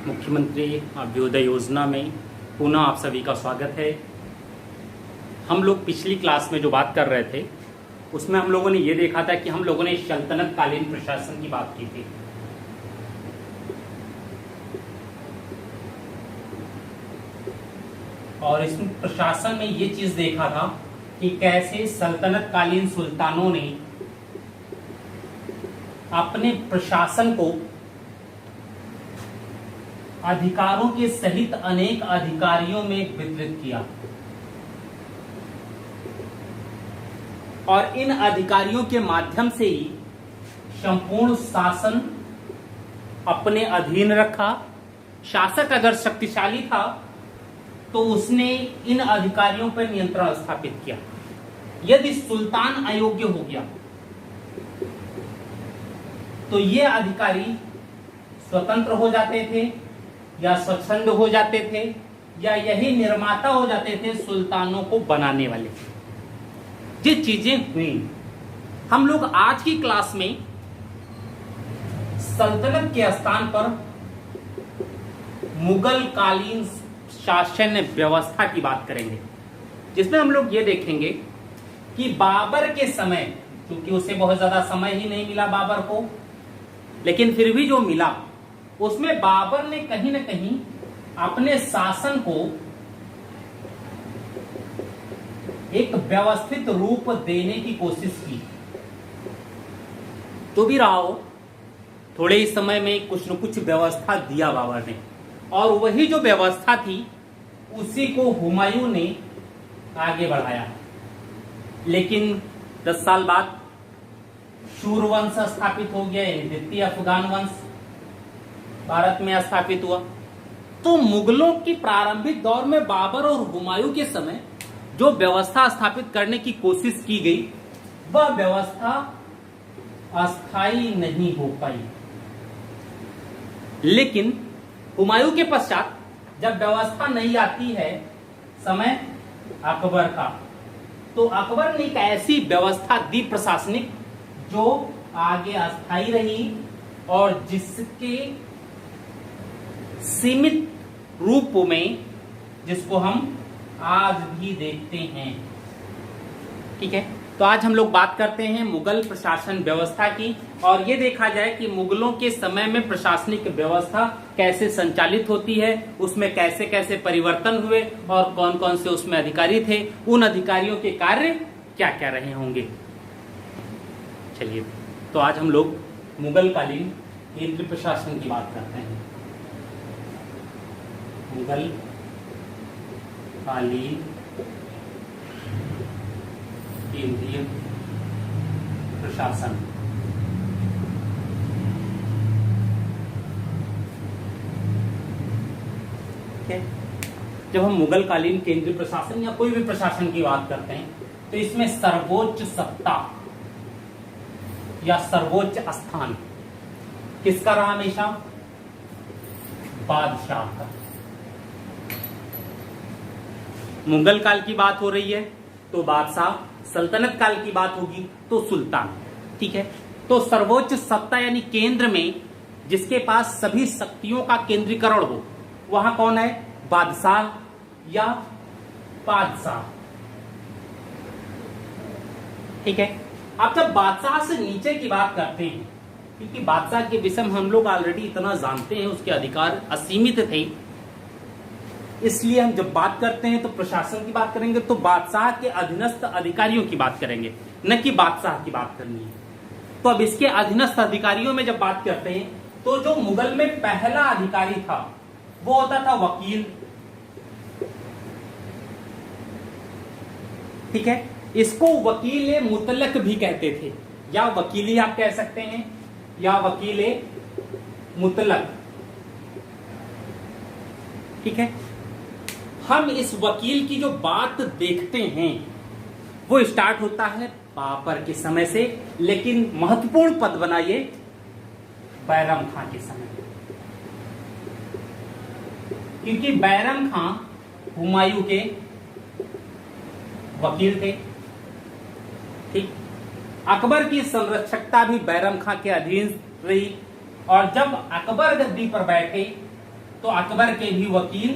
मुख्यमंत्री अभ्युदय योजना में पुनः आप सभी का स्वागत है। हम लोग पिछली क्लास में जो बात कर रहे थे उसमें हम लोगों ने ये देखा था कि हम लोगों ने सल्तनत कालीन प्रशासन की बात की थी। और इस प्रशासन में ये चीज देखा था कि कैसे सल्तनत कालीन सुल्तानों ने अपने प्रशासन को अधिकारों के सहित अनेक अधिकारियों में वितरित किया और इन अधिकारियों के माध्यम से ही संपूर्ण शासन अपने अधीन रखा। शासक अगर शक्तिशाली था तो उसने इन अधिकारियों पर नियंत्रण स्थापित किया। यदि सुल्तान अयोग्य हो गया तो ये अधिकारी स्वतंत्र हो जाते थे या स्वच्छंद हो जाते थे या यही निर्माता हो जाते थे सुल्तानों को बनाने वाले। ये चीजें हुई। हम लोग आज की क्लास में सल्तनत के स्थान पर मुगल कालीन शासन व्यवस्था की बात करेंगे, जिसमें हम लोग ये देखेंगे कि बाबर के समय, क्योंकि उसे बहुत ज्यादा समय ही नहीं मिला बाबर को, लेकिन फिर भी जो मिला उसमें बाबर ने कहीं ना कहीं अपने शासन को एक व्यवस्थित रूप देने की कोशिश की। तो भी रहा हो, थोड़े ही समय में कुछ न कुछ व्यवस्था दिया बाबर ने, और वही जो व्यवस्था थी उसी को हुमायूं ने आगे बढ़ाया। लेकिन 10 साल बाद शूरवंश स्थापित हो गया, द्वितीय अफगान वंश भारत में स्थापित हुआ। तो मुगलों की प्रारंभिक दौर में बाबर और हुमायूं के समय जो व्यवस्था स्थापित करने की कोशिश की गई वह व्यवस्था अस्थायी नहीं हो पाई। लेकिन हुमायूं के पश्चात जब व्यवस्था नहीं आती है समय अकबर का, तो अकबर ने एक ऐसी व्यवस्था दी प्रशासनिक जो आगे अस्थायी रही और जिसके सीमित रूप में जिसको हम आज भी देखते हैं। ठीक है, तो आज हम लोग बात करते हैं मुगल प्रशासन व्यवस्था की, और ये देखा जाए कि मुगलों के समय में प्रशासनिक व्यवस्था कैसे संचालित होती है, उसमें कैसे कैसे परिवर्तन हुए और कौन कौन से उसमें अधिकारी थे, उन अधिकारियों के कार्य क्या क्या रहे होंगे। चलिए, तो आज हम लोग मुगल कालीन केंद्रीय प्रशासन की बात करते हैं। मुगल कालीन केंद्रीय प्रशासन। जब हम मुगल कालीन केंद्रीय प्रशासन या कोई भी प्रशासन की बात करते हैं तो इसमें सर्वोच्च सत्ता या सर्वोच्च स्थान किसका रहा? हमेशा बादशाह का। मुगल काल की बात हो रही है तो बादशाह, सल्तनत काल की बात होगी तो सुल्तान। ठीक है, तो सर्वोच्च सत्ता यानी केंद्र में जिसके पास सभी शक्तियों का केंद्रीकरण हो वहां कौन है? बादशाह या बादशाह। ठीक है, अब जब बादशाह से नीचे की बात करते हैं, क्योंकि बादशाह के विषय में हम लोग ऑलरेडी इतना जानते हैं, उसके अधिकार असीमित थे, इसलिए हम जब बात करते हैं तो प्रशासन की बात करेंगे तो बादशाह के अधीनस्थ अधिकारियों की बात करेंगे, न कि बादशाह की बात करनी है। तो अब इसके अधीनस्थ अधिकारियों में जब बात करते हैं तो जो मुगल में पहला अधिकारी था वो होता था वकील। ठीक है, इसको वकील मुतलक भी कहते थे, या वकीली आप कह सकते हैं या वकील मुतलक। ठीक है, हम इस वकील की जो बात देखते हैं वो स्टार्ट होता है बाबर के समय से, लेकिन महत्वपूर्ण पद बना ये बैरम खां के समय, क्योंकि बैरम खां हुमायूं के वकील थे। ठीक, अकबर की संरक्षकता भी बैरम खां के अधीन रही, और जब अकबर गद्दी पर बैठे तो अकबर के भी वकील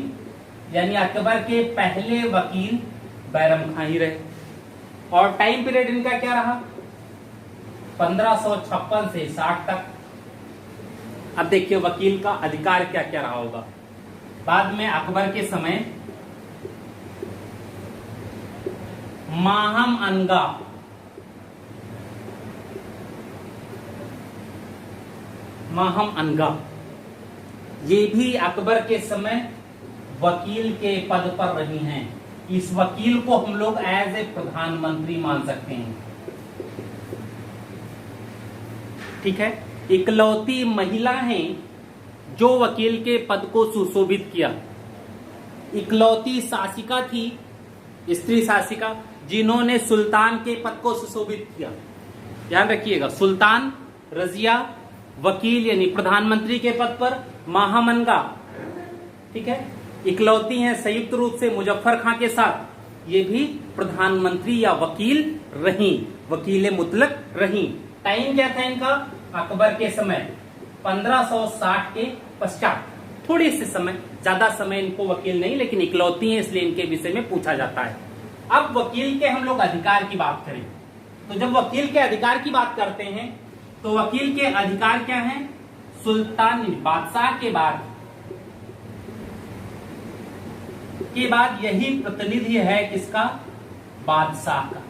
यानी अकबर के पहले वकील बैरम खां ही रहे। और टाइम पीरियड इनका क्या रहा? 1556 से 60 तक। अब देखिए वकील का अधिकार क्या क्या रहा होगा। बाद में अकबर के समय माहम अनगा ये भी अकबर के समय वकील के पद पर रही हैं। इस वकील को हम लोग एज ए प्रधानमंत्री मान सकते हैं। ठीक है, इकलौती महिला हैं जो वकील के पद को सुशोभित किया। इकलौती शासिका थी, स्त्री शासिका, जिन्होंने सुल्तान के पद को सुशोभित किया। ध्यान रखिएगा, सुल्तान, रजिया, वकील यानी प्रधानमंत्री के पद पर, महामनगा, ठीक है, इकलौती हैं संयुक्त रूप से मुजफ्फर खां के साथ, ये भी प्रधानमंत्री या वकील रही, वकील मुतलक रही। टाइम क्या था इनका? अकबर के समय 1560 के पश्चात, थोड़ी से समय, ज्यादा समय इनको वकील नहीं, लेकिन इकलौती हैं इसलिए इनके विषय में पूछा जाता है। अब वकील के हम लोग अधिकार की बात करें तो जब वकील के अधिकार की बात करते हैं तो वकील के अधिकार क्या हैं? सुल्तान बादशाह के बाद यही प्रतिनिधि है किसका? बादशाह का।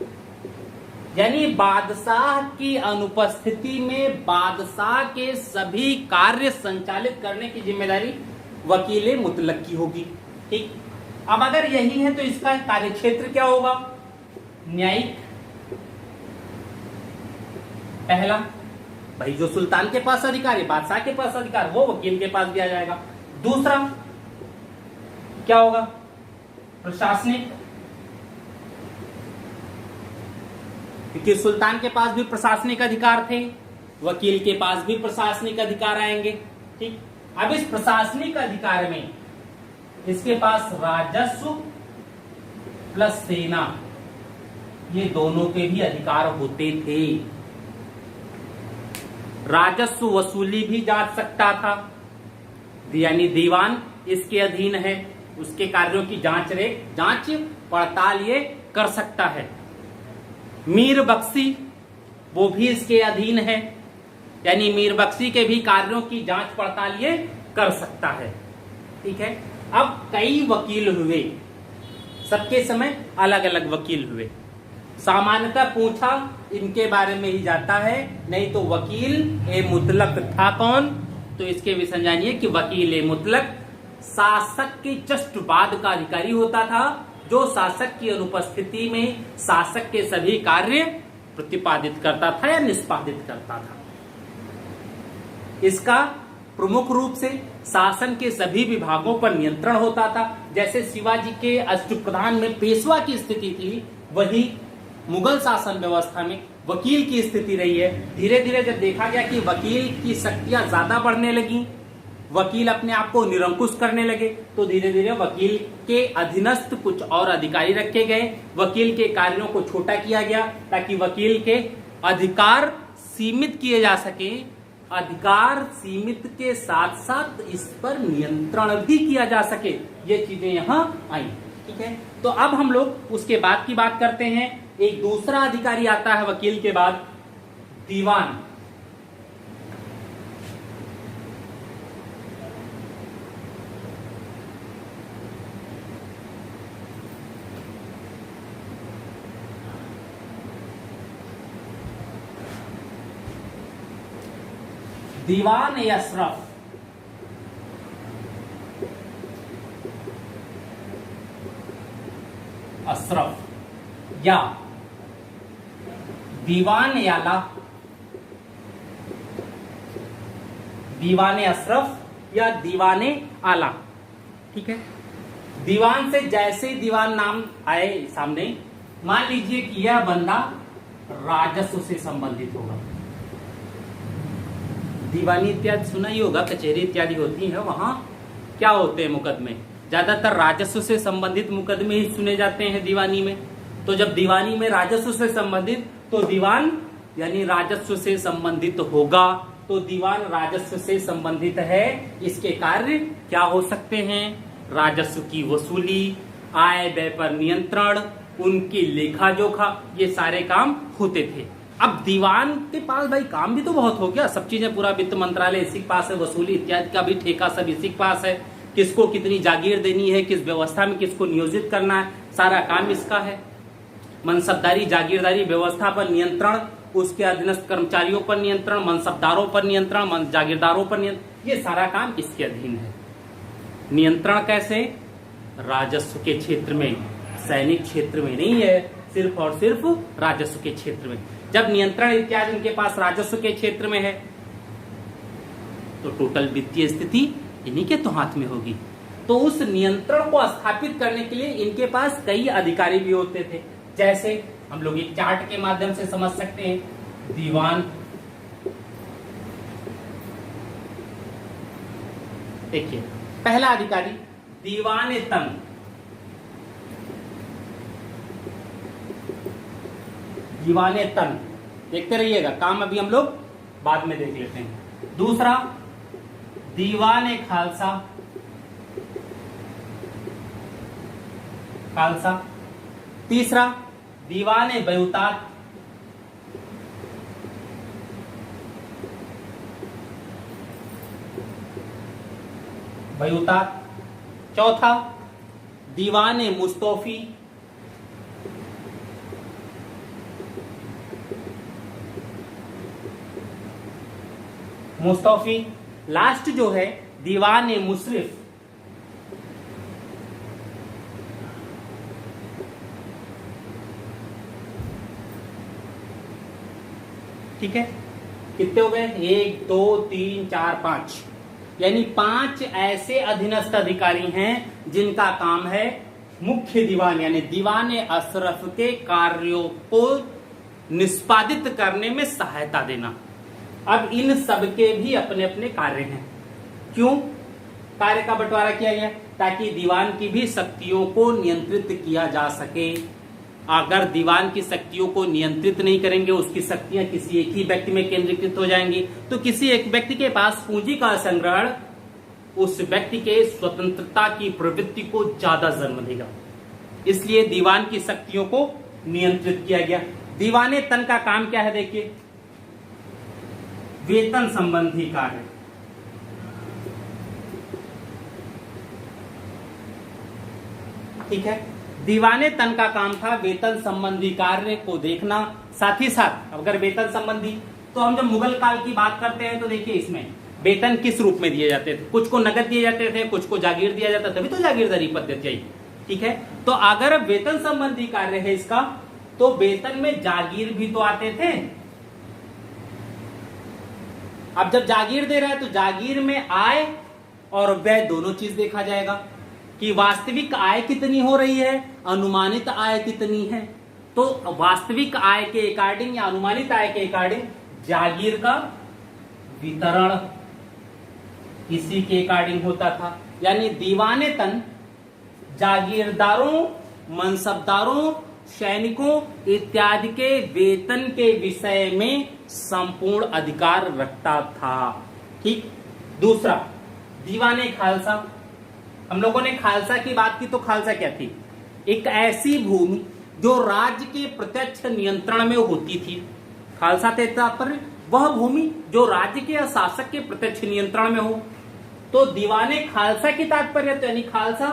यानी बादशाह की अनुपस्थिति में बादशाह के सभी कार्य संचालित करने की जिम्मेदारी वकील मुतलक की होगी। ठीक, अब अगर यही है तो इसका कार्यक्षेत्र क्या होगा? न्यायिक, पहला भाई जो सुल्तान के पास अधिकार है, बादशाह के पास अधिकार, वो वकील के पास भी आ जाएगा। दूसरा क्या होगा? प्रशासनिक, क्योंकि सुल्तान के पास भी प्रशासनिक अधिकार थे, वकील के पास भी प्रशासनिक अधिकार आएंगे। ठीक, अब इस प्रशासनिक अधिकार में इसके पास राजस्व प्लस सेना, ये दोनों के भी अधिकार होते थे। राजस्व वसूली भी जा सकता था, यानी दीवान इसके अधीन है, उसके कार्यों की जांच पड़ताल ये कर सकता है। मीर बख्शी वो भी इसके अधीन है, यानी मीर बख्शी के भी कार्यों की जांच पड़ताल ये कर सकता है। ठीक है, अब कई वकील हुए, सबके समय अलग अलग वकील हुए। सामान्यतः पूछा इनके बारे में ही जाता है, नहीं तो वकील ए मुतलक था कौन? तो इसके विषय जानिए कि वकील ए मुतलक शासक के जस्ट बाद का अधिकारी होता था, जो शासक की अनुपस्थिति में शासक के सभी कार्य प्रतिपादित करता था या निष्पादित करता था। इसका प्रमुख रूप से शासन के सभी विभागों पर नियंत्रण होता था। जैसे शिवाजी के अष्टप्रधान में पेशवा की स्थिति थी, वही मुगल शासन व्यवस्था में वकील की स्थिति रही है। धीरे धीरे जब देखा गया कि वकील की शक्तियां ज्यादा बढ़ने लगी, वकील अपने आप को निरंकुश करने लगे, तो धीरे धीरे वकील के अधीनस्थ कुछ और अधिकारी रखे गए, वकील के कार्यों को छोटा किया गया ताकि वकील के अधिकार सीमित किए जा सके। अधिकार सीमित के साथ साथ इस पर नियंत्रण भी किया जा सके, ये चीजें यहाँ आई। ठीक है, तो अब हम लोग उसके बाद की बात करते हैं। एक दूसरा अधिकारी आता है वकील के बाद, दीवान। दीवान अशरफ, या दीवान आला, दीवान अशरफ या दीवाने आला। ठीक है, दीवान से जैसे दीवान नाम आए सामने, मान लीजिए कि यह बंदा राजस्व से संबंधित होगा। दीवानी इत्यादि सुना ही होगा, कचहरी इत्यादि होती है, वहां क्या होते हैं मुकदमे? ज्यादातर राजस्व से संबंधित मुकदमे ही सुने जाते हैं दीवानी में। तो जब दीवानी में राजस्व से संबंधित, तो दीवान यानी राजस्व से संबंधित होगा, तो दीवान राजस्व से संबंधित है। इसके कार्य क्या हो सकते हैं? राजस्व की वसूली, आय व्यय पर नियंत्रण, उनकी लेखा जोखा, ये सारे काम होते थे। अब दीवान के पास भाई काम भी तो बहुत हो गया, सब चीजें पूरा वित्त मंत्रालय इसी के पास है, वसूली इत्यादि का भी ठेका सब इसी के पास है, किसको कितनी जागीर देनी है, किस व्यवस्था में किसको नियोजित करना है, सारा काम इसका है। मनसबदारी जागीरदारी व्यवस्था पर नियंत्रण, उसके अधीनस्थ कर्मचारियों पर नियंत्रण, मनसबदारों पर नियंत्रण, जागीरदारों पर नियंत्रण, ये सारा काम इसके अधीन है। नियंत्रण कैसे? राजस्व के क्षेत्र में, सैनिक क्षेत्र में नहीं है, सिर्फ और सिर्फ राजस्व के क्षेत्र में। जब नियंत्रण इत्यादि उनके पास राजस्व के क्षेत्र में है तो टोटल वित्तीय स्थिति इन्हीं के तो हाथ में होगी। तो उस नियंत्रण को स्थापित करने के लिए इनके पास कई अधिकारी भी होते थे। जैसे हम लोग एक चार्ट के माध्यम से समझ सकते हैं। दीवान, देखिए पहला अधिकारी दीवान तन, दीवाने तन, देखते रहिएगा, काम अभी हम लोग बाद में देख लेते हैं। दूसरा दीवाने खालसा, खालसा। तीसरा दीवाने बयूतात, बयूतात। चौथा दीवाने मुस्तौफी, मुस्तौफी। लास्ट जो है दीवाने मुशरिफ, ठीक है। कितने हो गए? 1 2 3 4 5, यानी 5 ऐसे अधीनस्थ अधिकारी हैं जिनका काम है मुख्य दीवान यानी दीवाने अशरफ के कार्यों को निष्पादित करने में सहायता देना। अब इन सबके भी अपने अपने कार्य हैं। क्यों कार्य का बंटवारा किया गया? ताकि दीवान की भी शक्तियों को नियंत्रित किया जा सके। अगर दीवान की शक्तियों को नियंत्रित नहीं करेंगे, उसकी शक्तियां किसी एक ही व्यक्ति में केंद्रीकृत हो जाएंगी, तो किसी एक व्यक्ति के पास पूंजी का संग्रहण उस व्यक्ति के स्वतंत्रता की प्रवृत्ति को ज्यादा जन्म देगा। इसलिए दीवान की शक्तियों को नियंत्रित किया गया। दीवाने तन का काम क्या है? देखिए, वेतन संबंधी कार्य, ठीक है। दीवाने तन का काम था वेतन संबंधी कार्य को देखना। साथ ही साथ अगर वेतन संबंधी, तो हम जब मुगल काल की बात करते हैं तो देखिए इसमें वेतन किस रूप में दिए जाते थे? कुछ को नगद दिए जाते थे, कुछ को जागीर दिया जाता, तभी तो जागीरदारी पद्धति आई, ठीक है। तो अगर वेतन संबंधी कार्य है इसका, तो वेतन में जागीर भी तो आते थे। अब जब जागीर दे रहा है तो जागीर में आय और व्यय दोनों चीज देखा जाएगा कि वास्तविक आय कितनी हो रही है, अनुमानित आय कितनी है। तो वास्तविक आय के अकॉर्डिंग या अनुमानित आय के अकॉर्डिंग जागीर का वितरण इसी के अकॉर्डिंग होता था। यानी दीवाने तन जागीरदारों, मनसबदारों, सैनिकों इत्यादि के वेतन के विषय में संपूर्ण अधिकार रखता था, ठीक। दूसरा दीवाने खालसा, हम लोगों ने खालसा की बात की, तो खालसा क्या थी? एक ऐसी भूमि जो राज्य के प्रत्यक्ष नियंत्रण में होती थी। खालसा के तात्पर्य वह भूमि जो राज्य के या शासक के प्रत्यक्ष नियंत्रण में हो। तो दीवाने खालसा की तात्पर्य, तो यानी खालसा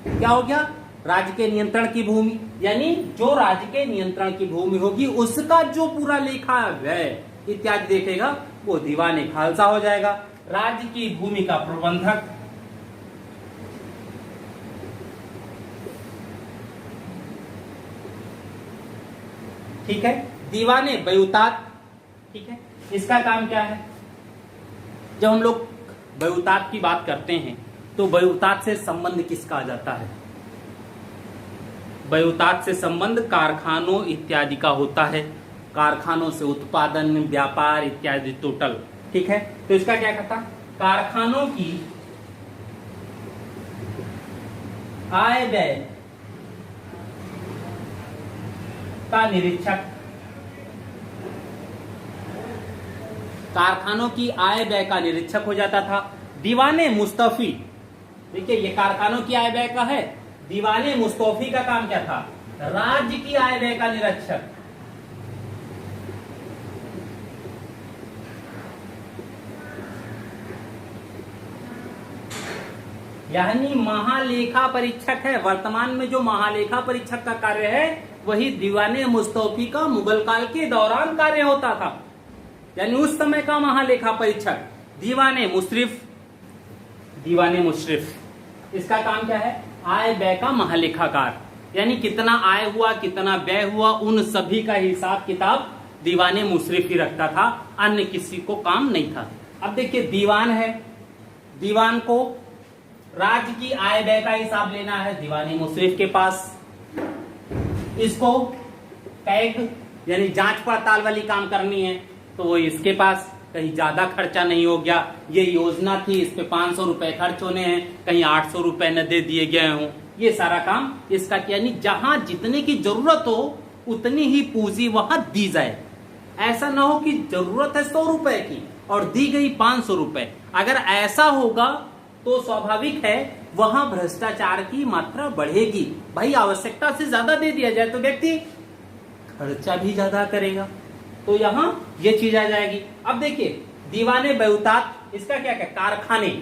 क्या हो गया? राज्य के नियंत्रण की भूमि, यानी जो राज्य के नियंत्रण की भूमि होगी उसका जो पूरा लेखा व्यय इत्यादि देखेगा वो दीवाने खालसा हो जाएगा। राज्य की भूमि का प्रबंधक, ठीक है। दीवाने बयूतात, ठीक है। इसका काम क्या है? जब हम लोग बयूतात की बात करते हैं तो बयूतात से संबंध किसका आ जाता है? बयूतात से संबंध कारखानों इत्यादि का होता है। कारखानों से उत्पादन, व्यापार इत्यादि टोटल, ठीक है। तो इसका क्या कहता? कारखानों की आय व्यय का निरीक्षक, कारखानों की आय व्यय का निरीक्षक हो जाता था। दीवाने मुस्तफी, देखिए ये कारखानों की आय व्यय का है। दीवाने मुस्तफी का काम क्या था? राज्य की आय व्यय का निरीक्षक। यानी महालेखा परीक्षक है। वर्तमान में जो महालेखा परीक्षक का कार्य है वही दीवाने मुस्तफी का मुगल काल के दौरान कार्य होता था। यानी उस समय का महालेखा परीक्षक दीवाने मुशरिफ। दीवाने मुशरिफ इसका काम क्या है? आय व्यय का महालेखाकार। यानी कितना आय हुआ, कितना व्यय हुआ, उन सभी का हिसाब किताब दीवाने मुशरिफ ही रखता था, अन्य किसी को काम नहीं था। अब देखिए दीवान है, दीवान को राज्य की आय व्यय का हिसाब लेना है दीवाने मुशरिफ के पास। इसको टैग यानी जांच पड़ताल वाली काम करनी है तो वो इसके पास। कहीं ज्यादा खर्चा नहीं हो गया, ये योजना थी, इस पे 500 रुपए खर्च होने हैं, कहीं 800 रुपए न दे दिए गए हों, ये सारा काम इसका। यानी जहां जितने की जरूरत हो उतनी ही पूंजी वहां दी जाए। ऐसा ना हो कि जरूरत है 100 रुपए की और दी गई 500 रुपए। अगर ऐसा होगा तो स्वाभाविक है वहां भ्रष्टाचार की मात्रा बढ़ेगी। भाई आवश्यकता से ज्यादा दे दिया जाए तो व्यक्ति खर्चा भी ज्यादा करेगा, तो यहां ये चीज आ जाएगी। अब देखिए दीवाने बहुतात, इसका क्या क्या? कारखाने।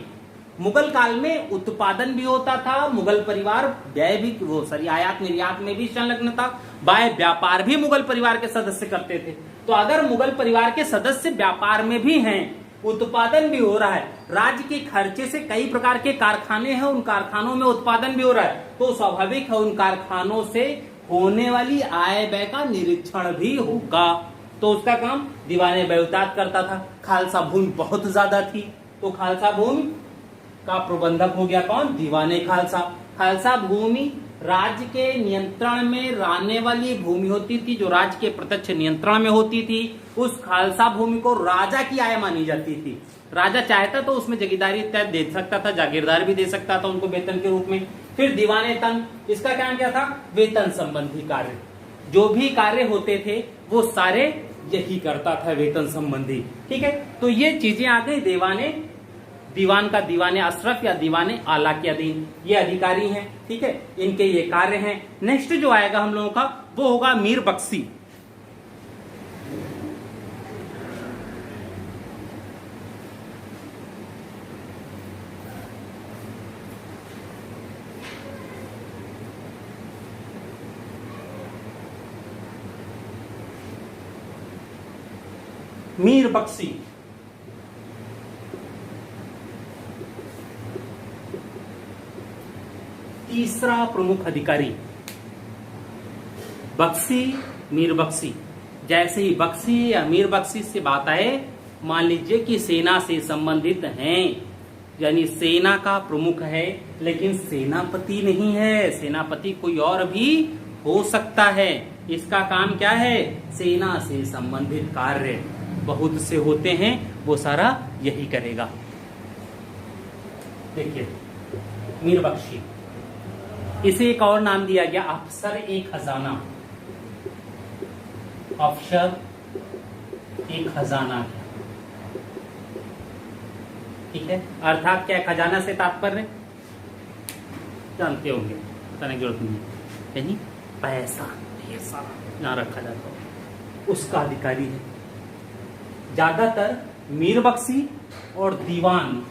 मुगल काल में उत्पादन भी होता था, मुगल परिवार व्यय भी आयात निर्यात में भी संलग्न था, बाह्य व्यापार भी मुगल परिवार के सदस्य करते थे। तो अगर मुगल परिवार के सदस्य व्यापार में भी हैं, उत्पादन भी हो रहा है, राज्य के खर्चे से कई प्रकार के कारखाने हैं, उन कारखानों में उत्पादन भी हो रहा है, तो स्वाभाविक है उन कारखानों से होने वाली आय व्यय का निरीक्षण भी होगा। तो उसका काम दीवाने बहुतात करता था। खालसा भूमि बहुत ज्यादा थी तो खालसा भूमि का प्रबंधक हो गया कौन? दीवाने खालसा। खालसा भूमि राज्य के नियंत्रण में रहने वाली भूमि होती थी, जो राज्य के प्रत्यक्ष नियंत्रण में होती थी। उस खालसा भूमि को राजा की आय मानी जाती थी। राजा चाहता तो उसमें जगीरदारी इत्यादि दे सकता था, जागीरदार भी दे सकता था उनको वेतन के रूप में। फिर दीवाने तन, इसका काम क्या था? वेतन संबंधी कार्य। जो भी कार्य होते थे वो सारे यही करता था, वेतन संबंधी। ठीक है, तो ये चीजें आ गई दीवान का दीवाने अशरफ या दीवाने आला के अधीन ये अधिकारी हैं। ठीक है, इनके ये कार्य हैं। नेक्स्ट जो आएगा हम लोगों का वो होगा मीर बख्शी। मीर बख्शी तीसरा प्रमुख अधिकारी। बख्शी, मीर बख्शी, जैसे ही बख्शी या मीर बख्शी से बात आए, मान लीजिए कि सेना से संबंधित हैं, यानी सेना का प्रमुख है लेकिन सेनापति नहीं है, सेनापति कोई और भी हो सकता है। इसका काम क्या है? सेना से संबंधित कार्य बहुत से होते हैं, वो सारा यही करेगा। देखिए मीर बख्शी, इसे एक और नाम दिया गया अफसर ए खजाना। अफसर ए खजाना, ठीक है। अर्थात क्या खजाना से तात्पर्य जानते होंगे, बताने की जरूरत नहीं, यानी पैसा ढेर सारा जहां रखा जाता हो उसका अधिकारी है। ज्यादातर मीर बख्शी और दीवान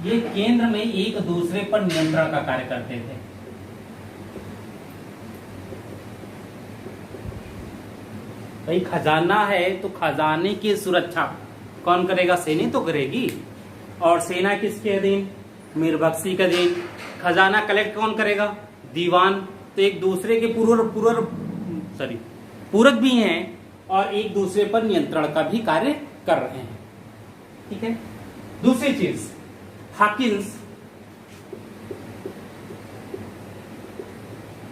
ये केंद्र में एक दूसरे पर नियंत्रण का कार्य करते थे। भाई खजाना है तो खजाने की सुरक्षा कौन करेगा? सेना तो करेगी। और सेना किसके अधीन? मीर बख्शी के अधीन। खजाना कलेक्ट कौन करेगा? दीवान। तो एक दूसरे के पूरक भी हैं और एक दूसरे पर नियंत्रण का भी कार्य कर रहे हैं। ठीक है। दूसरी चीज हाकिम्स,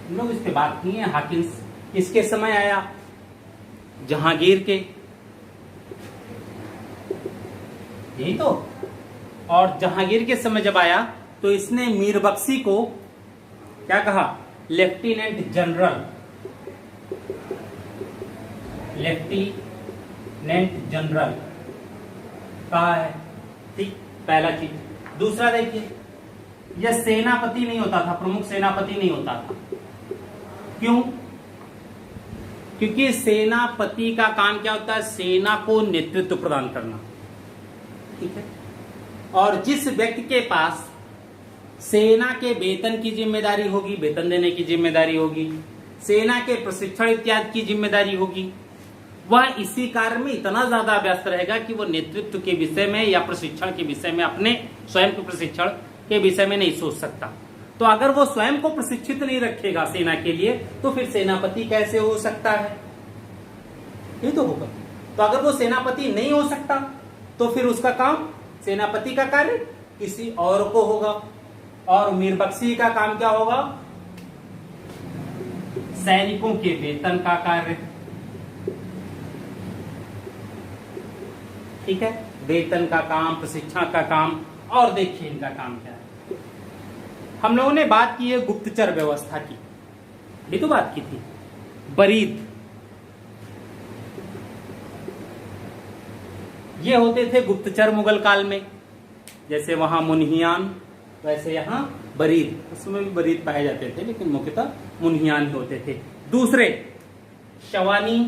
हम लोग इस पे बात की है। हाकिम्स किसके समय आया? जहांगीर के, यही तो। और जहांगीर के समय जब आया तो इसने मीर बख्शी को क्या कहा? लेफ्टिनेंट जनरल लेफ्टिनेंट जनरल का है। ठीक, पहला चीज। दूसरा देखिए, यह सेनापति नहीं होता था, प्रमुख सेनापति नहीं होता था। क्यों? क्योंकि सेनापति का काम क्या होता है? सेना को नेतृत्व प्रदान करना। ठीक है, और जिस व्यक्ति के पास सेना के वेतन की जिम्मेदारी होगी, वेतन देने की जिम्मेदारी होगी, सेना के प्रशिक्षण इत्यादि की जिम्मेदारी होगी, वह इसी कार्य में इतना ज्यादा व्यस्त रहेगा कि वह नेतृत्व के विषय में या प्रशिक्षण के विषय में, अपने स्वयं के प्रशिक्षण के विषय में नहीं सोच सकता। तो अगर वो स्वयं को प्रशिक्षित नहीं रखेगा सेना के लिए, तो फिर सेनापति कैसे हो सकता है? ये तो होगा। तो अगर वो सेनापति नहीं हो सकता, तो फिर उसका काम, सेनापति का कार्य किसी और को होगा। और मीर बख्शी का काम क्या होगा? सैनिकों के वेतन का कार्य। ठीक है, वेतन का काम, प्रशिक्षण का काम। और देखिए इनका काम क्या है। हम लोगों ने बात की है गुप्तचर व्यवस्था की, ये तो बात की थी। बरीद, ये होते थे गुप्तचर मुगल काल में, जैसे वहां मुन्हियान, वैसे यहां बरीद। उसमें भी बरीद पाए जाते थे, लेकिन मुख्यतः मुन्हियान ही होते थे। दूसरे शवानी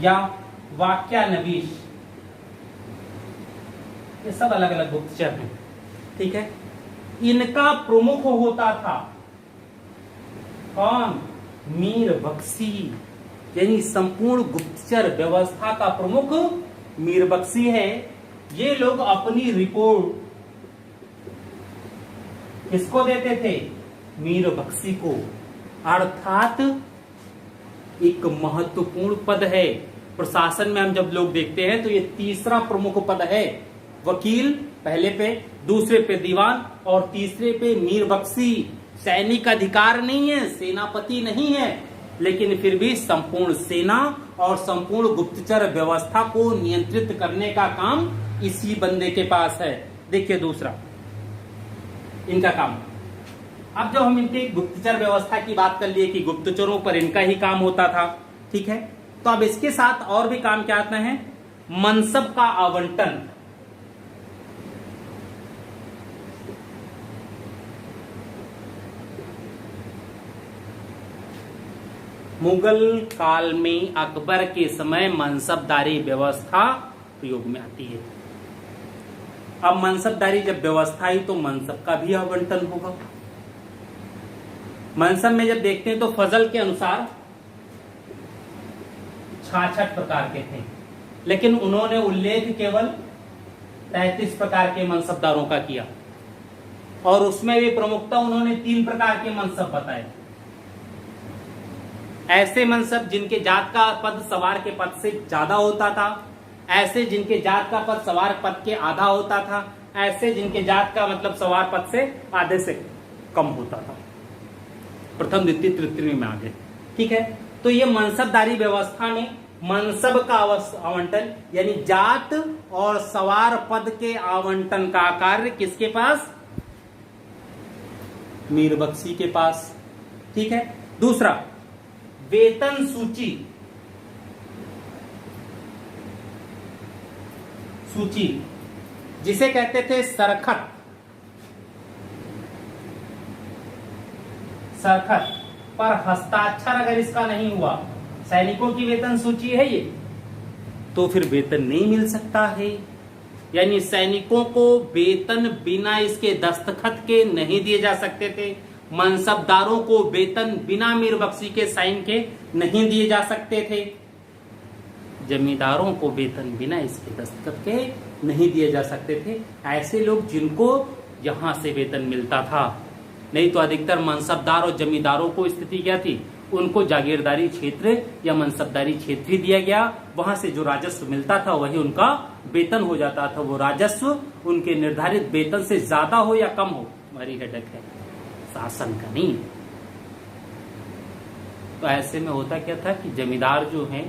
या वाक्यानवीश, ये सब अलग अलग गुप्तचर हैं। ठीक है, इनका प्रमुख होता था कौन? मीर बख्शी, यानी संपूर्ण गुप्तचर व्यवस्था का प्रमुख मीर बख्शी है। ये लोग अपनी रिपोर्ट किसको देते थे? मीर बख्शी को। अर्थात एक महत्वपूर्ण पद है प्रशासन में। हम जब लोग देखते हैं तो ये तीसरा प्रमुख पद है। वकील पहले पे, दूसरे पे दीवान, और तीसरे पे मीर बख्शी। सैनिक अधिकार नहीं है, सेनापति नहीं है, लेकिन फिर भी संपूर्ण सेना और संपूर्ण गुप्तचर व्यवस्था को नियंत्रित करने का काम इसी बंदे के पास है। देखिए दूसरा इनका काम। अब जब हम इनके गुप्तचर व्यवस्था की बात कर लिए कि गुप्तचरों पर इनका ही काम होता था, ठीक है, तो अब इसके साथ और भी काम क्या आते हैं? मनसब का आवंटन। मुगल काल में अकबर के समय मनसबदारी व्यवस्था प्रयोग में आती है। अब मनसबदारी जब व्यवस्था आई तो मनसब का भी आवंटन होगा। मनसब में जब देखते हैं तो फजल के अनुसार 66 प्रकार के थे, लेकिन उन्होंने उल्लेख केवल 33 प्रकार के मनसबदारों का किया, और उसमें भी प्रमुखता उन्होंने 3 प्रकार के मनसब बताए। ऐसे मनसब जिनके जात का पद सवार के पद से ज्यादा होता था, ऐसे जिनके जात का पद सवार पद के आधा होता था, ऐसे जिनके जात का मतलब सवार पद से आधे से कम होता था। प्रथम द्वितीय तृतीय में आगे। ठीक है, तो ये मनसबदारी व्यवस्था में मनसब का आवंटन यानी जात और सवार पद के आवंटन का कार्य किसके पास? मीर बख्शी के पास। ठीक है, दूसरा वेतन सूची। सूची जिसे कहते थे सरखत। सरखत पर हस्ताक्षर अगर इसका नहीं हुआ, सैनिकों की वेतन सूची है ये, तो फिर वेतन नहीं मिल सकता है। यानी सैनिकों को वेतन बिना इसके दस्तखत के नहीं दिए जा सकते थे। मनसबदारों को वेतन बिना मीर बख्शी के साइन के नहीं दिए जा सकते थे। जमींदारों को वेतन बिना इसके दस्तखत के नहीं दिए जा सकते थे। ऐसे लोग जिनको यहां से वेतन मिलता था, नहीं तो अधिकतर मनसबदार और जमींदारों को स्थिति क्या थी? उनको जागीरदारी क्षेत्र या मनसबदारी क्षेत्र ही दिया गया, वहां से जो राजस्व मिलता था वही उनका वेतन हो जाता था। वो राजस्व उनके निर्धारित वेतन से ज्यादा हो या कम हो, हमारी हेडक है, शासन का नहीं। तो ऐसे में होता क्या था कि जमींदार जो हैं,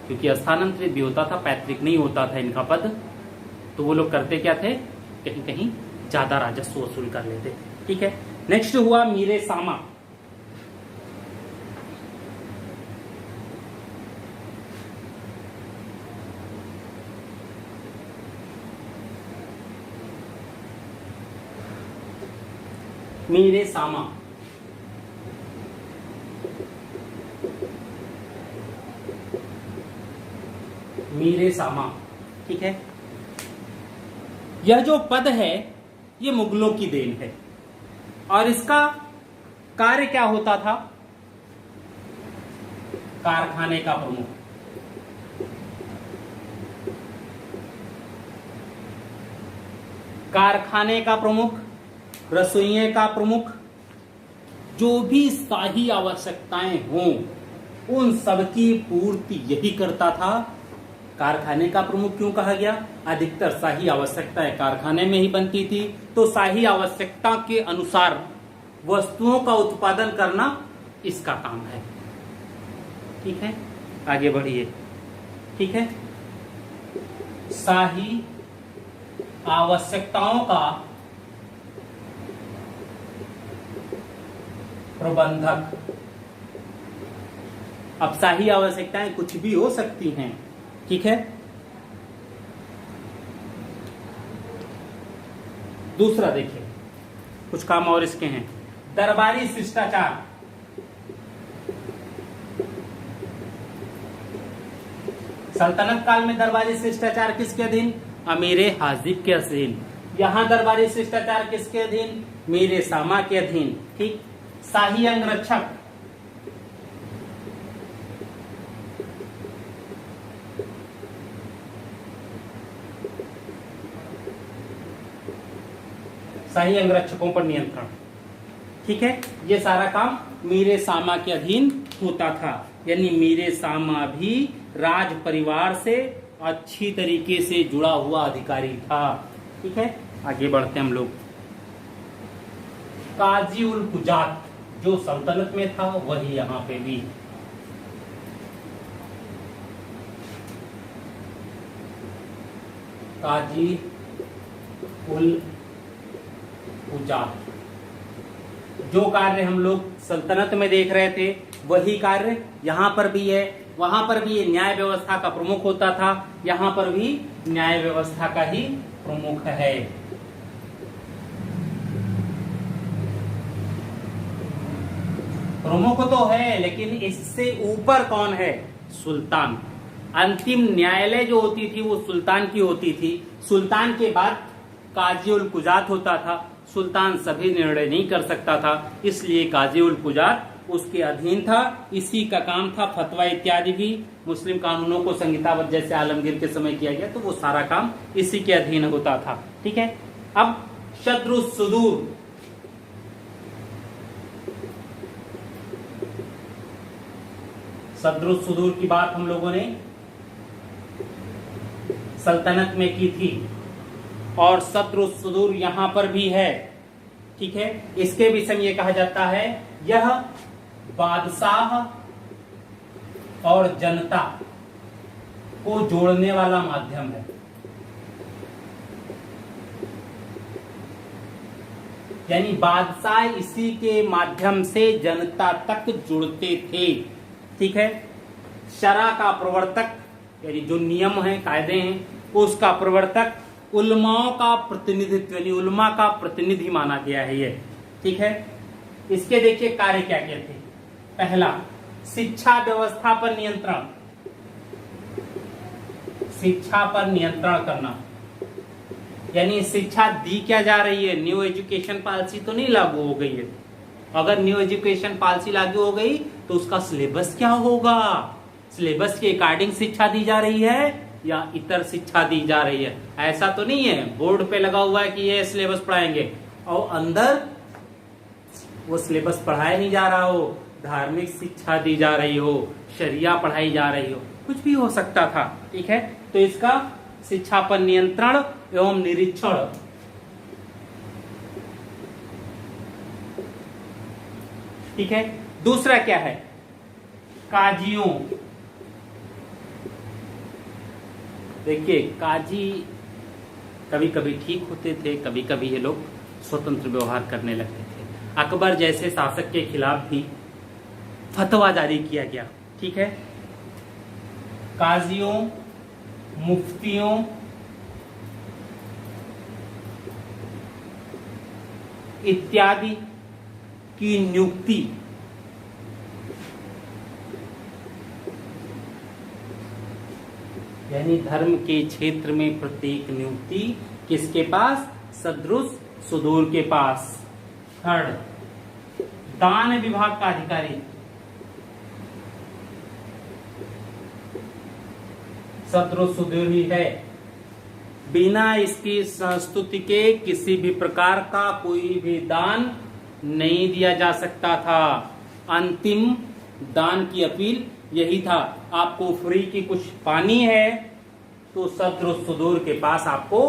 क्योंकि स्थानांतरित भी होता था, पैतृक नहीं होता था इनका पद, तो वो लोग करते क्या थे? कहीं कहीं ज्यादा राजस्व वसूल कर लेते थे। ठीक है, नेक्स्ट हुआ मीरे सामा। मीरे सामा। मीरे सामा, ठीक है। यह जो पद है ये मुगलों की देन है और इसका कार्य क्या होता था? कारखाने का प्रमुख। कारखाने का प्रमुख, रसोइये का प्रमुख, जो भी शाही आवश्यकताएं हों उन सबकी पूर्ति यही करता था। कारखाने का प्रमुख क्यों कहा गया? अधिकतर शाही आवश्यकताएं कारखाने में ही बनती थी, तो शाही आवश्यकता के अनुसार वस्तुओं का उत्पादन करना इसका काम है। ठीक है, आगे बढ़िए। ठीक है, शाही आवश्यकताओं का प्रबंधक। अब शाही आवश्यकताएं कुछ भी हो सकती हैं, ठीक है। दूसरा देखिए, कुछ काम और इसके हैं। दरबारी शिष्टाचार। सल्तनत काल में दरबारी शिष्टाचार किसके अधीन? अमीरे हाजिब के अधीन। यहां दरबारी शिष्टाचार किसके अधीन? मीरे सामा के अधीन। ठीक। शाही अंगरक्षक। शाही अंगरक्षकों पर नियंत्रण। ठीक है, ये सारा काम मीरे सामा के अधीन होता था, यानी मीरे सामा भी राज परिवार से अच्छी तरीके से जुड़ा हुआ अधिकारी था। ठीक है, आगे बढ़ते हैं हम लोग। काजी उल कुजात जो सल्तनत में था वही यहां पे भी। काजी उल कुजात, जो कार्य हम लोग सल्तनत में देख रहे थे वही कार्य यहां पर भी है। वहां पर भी ये न्याय व्यवस्था का प्रमुख होता था, यहां पर भी न्याय व्यवस्था का ही प्रमुख है। प्रमुख तो है, लेकिन इससे ऊपर कौन है? सुल्तान। अंतिम न्यायालय जो होती थी वो सुल्तान की होती थी। सुल्तान के बाद काजी उल कुजात होता था। सुल्तान सभी निर्णय नहीं कर सकता था, इसलिए काजी उल कुजात उसके अधीन था। इसी का काम था। फतवा इत्यादि भी मुस्लिम कानूनों को संहिताबद्ध जैसे आलमगीर के समय किया गया, तो वो सारा काम इसी के अधीन होता था। ठीक है, अब शत्रु सुदूर। शत्रु सुदूर की बात हम लोगों ने सल्तनत में की थी और शत्रु सुदूर यहां पर भी है। ठीक है, इसके विषय में यह कहा जाता है यह बादशाह और जनता को जोड़ने वाला माध्यम है। यानी बादशाह इसी के माध्यम से जनता तक जुड़ते थे। ठीक है, शरा का प्रवर्तक यानी जो नियम है, कायदे हैं, उसका प्रवर्तक उलमाओं का प्रतिनिधित्व यानी उलमा का प्रतिनिधि माना गया है ये। ठीक है, इसके देखिए कार्य क्या क्या थे। पहला, शिक्षा व्यवस्था पर नियंत्रण। शिक्षा पर नियंत्रण करना, यानी शिक्षा दी क्या जा रही है? न्यू एजुकेशन पॉलिसी तो नहीं लागू हो गई है। अगर न्यू एजुकेशन पॉलिसी लागू हो गई तो उसका सिलेबस क्या होगा? सिलेबस के अकॉर्डिंग शिक्षा दी जा रही है या इतर शिक्षा दी जा रही है? ऐसा तो नहीं है बोर्ड पे लगा हुआ है कि ये सिलेबस पढ़ाएंगे और अंदर वो सिलेबस पढ़ाया नहीं जा रहा हो, धार्मिक शिक्षा दी जा रही हो, शरिया पढ़ाई जा रही हो, कुछ भी हो सकता था। ठीक है, तो इसका शिक्षा पर नियंत्रण एवं निरीक्षण। ठीक है, दूसरा क्या है? काजियों। देखिए, काजी कभी कभी ठीक होते थे, कभी कभी ये लोग स्वतंत्र व्यवहार करने लगते थे। अकबर जैसे शासक के खिलाफ भी फतवा जारी किया गया। ठीक है, काजियों, मुफ्तियों, इत्यादि की नियुक्ति यानी धर्म के क्षेत्र में प्रत्येक नियुक्ति किसके पास? सदृश सुदूर के पास। थर्ड, दान विभाग का अधिकारी सदृश सुदूर ही है। बिना इसकी संस्तुति के किसी भी प्रकार का कोई भी दान नहीं दिया जा सकता था। अंतिम दान की अपील यही था, आपको फ्री की कुछ पानी है तो सदृश सुदूर के पास आपको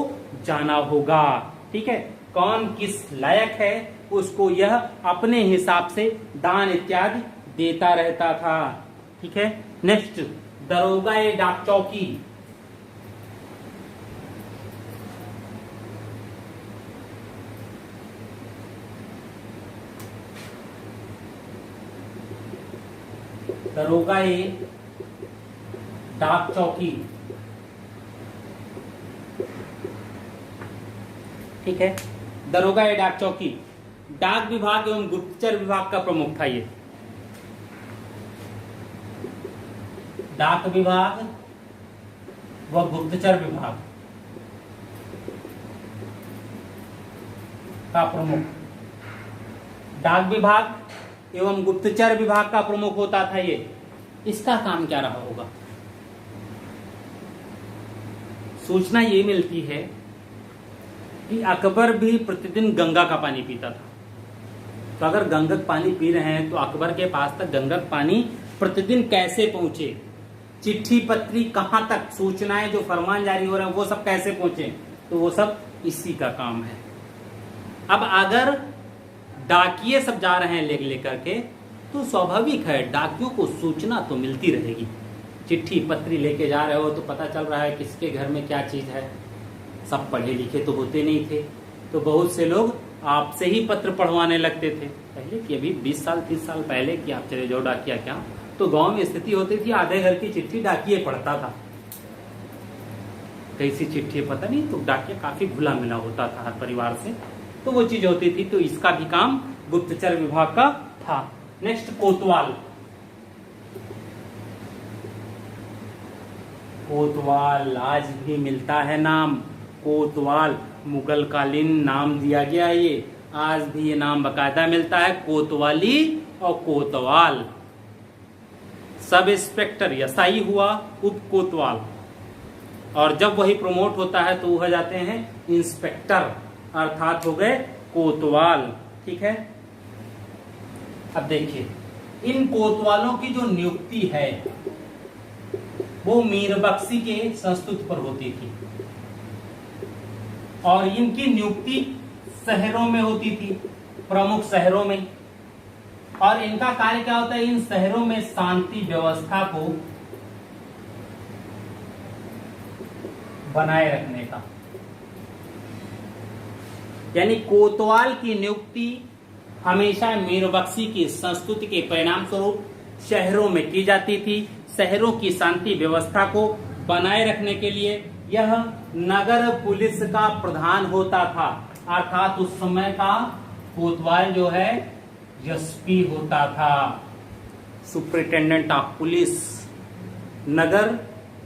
जाना होगा। ठीक है, कौन किस लायक है उसको यह अपने हिसाब से दान इत्यादि देता रहता था। ठीक है, नेक्स्ट, दरोगा ए डाक चौकी। दरोगा ए डाक चौकी, ठीक है, दरोगा ए डाक चौकी डाक विभाग एवं गुप्तचर विभाग का प्रमुख था। ये डाक विभाग व गुप्तचर विभाग का प्रमुख, डाक विभाग एवं गुप्तचर विभाग का प्रमुख होता था ये। इसका काम क्या रहा होगा? सूचना ये मिलती है कि अकबर भी प्रतिदिन गंगा का पानी पीता था। तो अगर गंगक पानी पी रहे हैं तो अकबर के पास तक गंगक पानी प्रतिदिन कैसे पहुंचे? चिट्ठी पत्री कहां तक, सूचनाएं जो फरमान जारी हो रहे हैं वो सब कैसे पहुंचे? तो वो सब इसी का काम है। अब अगर डाकिये सब जा रहे हैं लेकर के तो स्वाभाविक है डाकियों को सूचना तो मिलती रहेगी। चिट्ठी पत्री लेके जा रहे हो तो पता चल रहा है किसके घर में क्या चीज है। सब पढ़े लिखे तो होते नहीं थे, तो बहुत से लोग आपसे ही पत्र पढ़वाने लगते थे। पहले की अभी 20 साल 30 साल पहले की आप चले जाओ डाकिया क्या, तो गांव में स्थिति होती थी आधे घर की चिट्ठी डाकिये पढ़ता था। कैसी चिट्ठी पता नहीं, तो डाकिया काफी घुला मिला होता था हर परिवार से, तो वो चीज होती थी। तो इसका भी काम गुप्तचर विभाग का था। नेक्स्ट, कोतवाल। कोतवाल आज भी मिलता है नाम, कोतवाल मुगल कालीन नाम दिया गया है ये, आज भी ये नाम बकायदा मिलता है, कोतवाली और कोतवाल। सब इंस्पेक्टर यसाई हुआ उप कोतवाल, और जब वही प्रमोट होता है तो वो हो जाते हैं इंस्पेक्टर, अर्थात हो गए कोतवाल। ठीक है, अब देखिए इन कोतवालों की जो नियुक्ति है वो मीर बख्शी के संस्तुति पर होती थी, और इनकी नियुक्ति शहरों में होती थी, प्रमुख शहरों में। और इनका कार्य क्या होता है? इन शहरों में शांति व्यवस्था को बनाए रखने का। यानी कोतवाल की नियुक्ति हमेशा मीर बख्शी की संस्तुति के परिणाम स्वरूप शहरों में की जाती थी। शहरों की शांति व्यवस्था को बनाए रखने के लिए यह नगर पुलिस का प्रधान होता था, अर्थात उस समय का कोतवाल जो है एसपी होता था, सुपरिटेंडेंट ऑफ पुलिस, नगर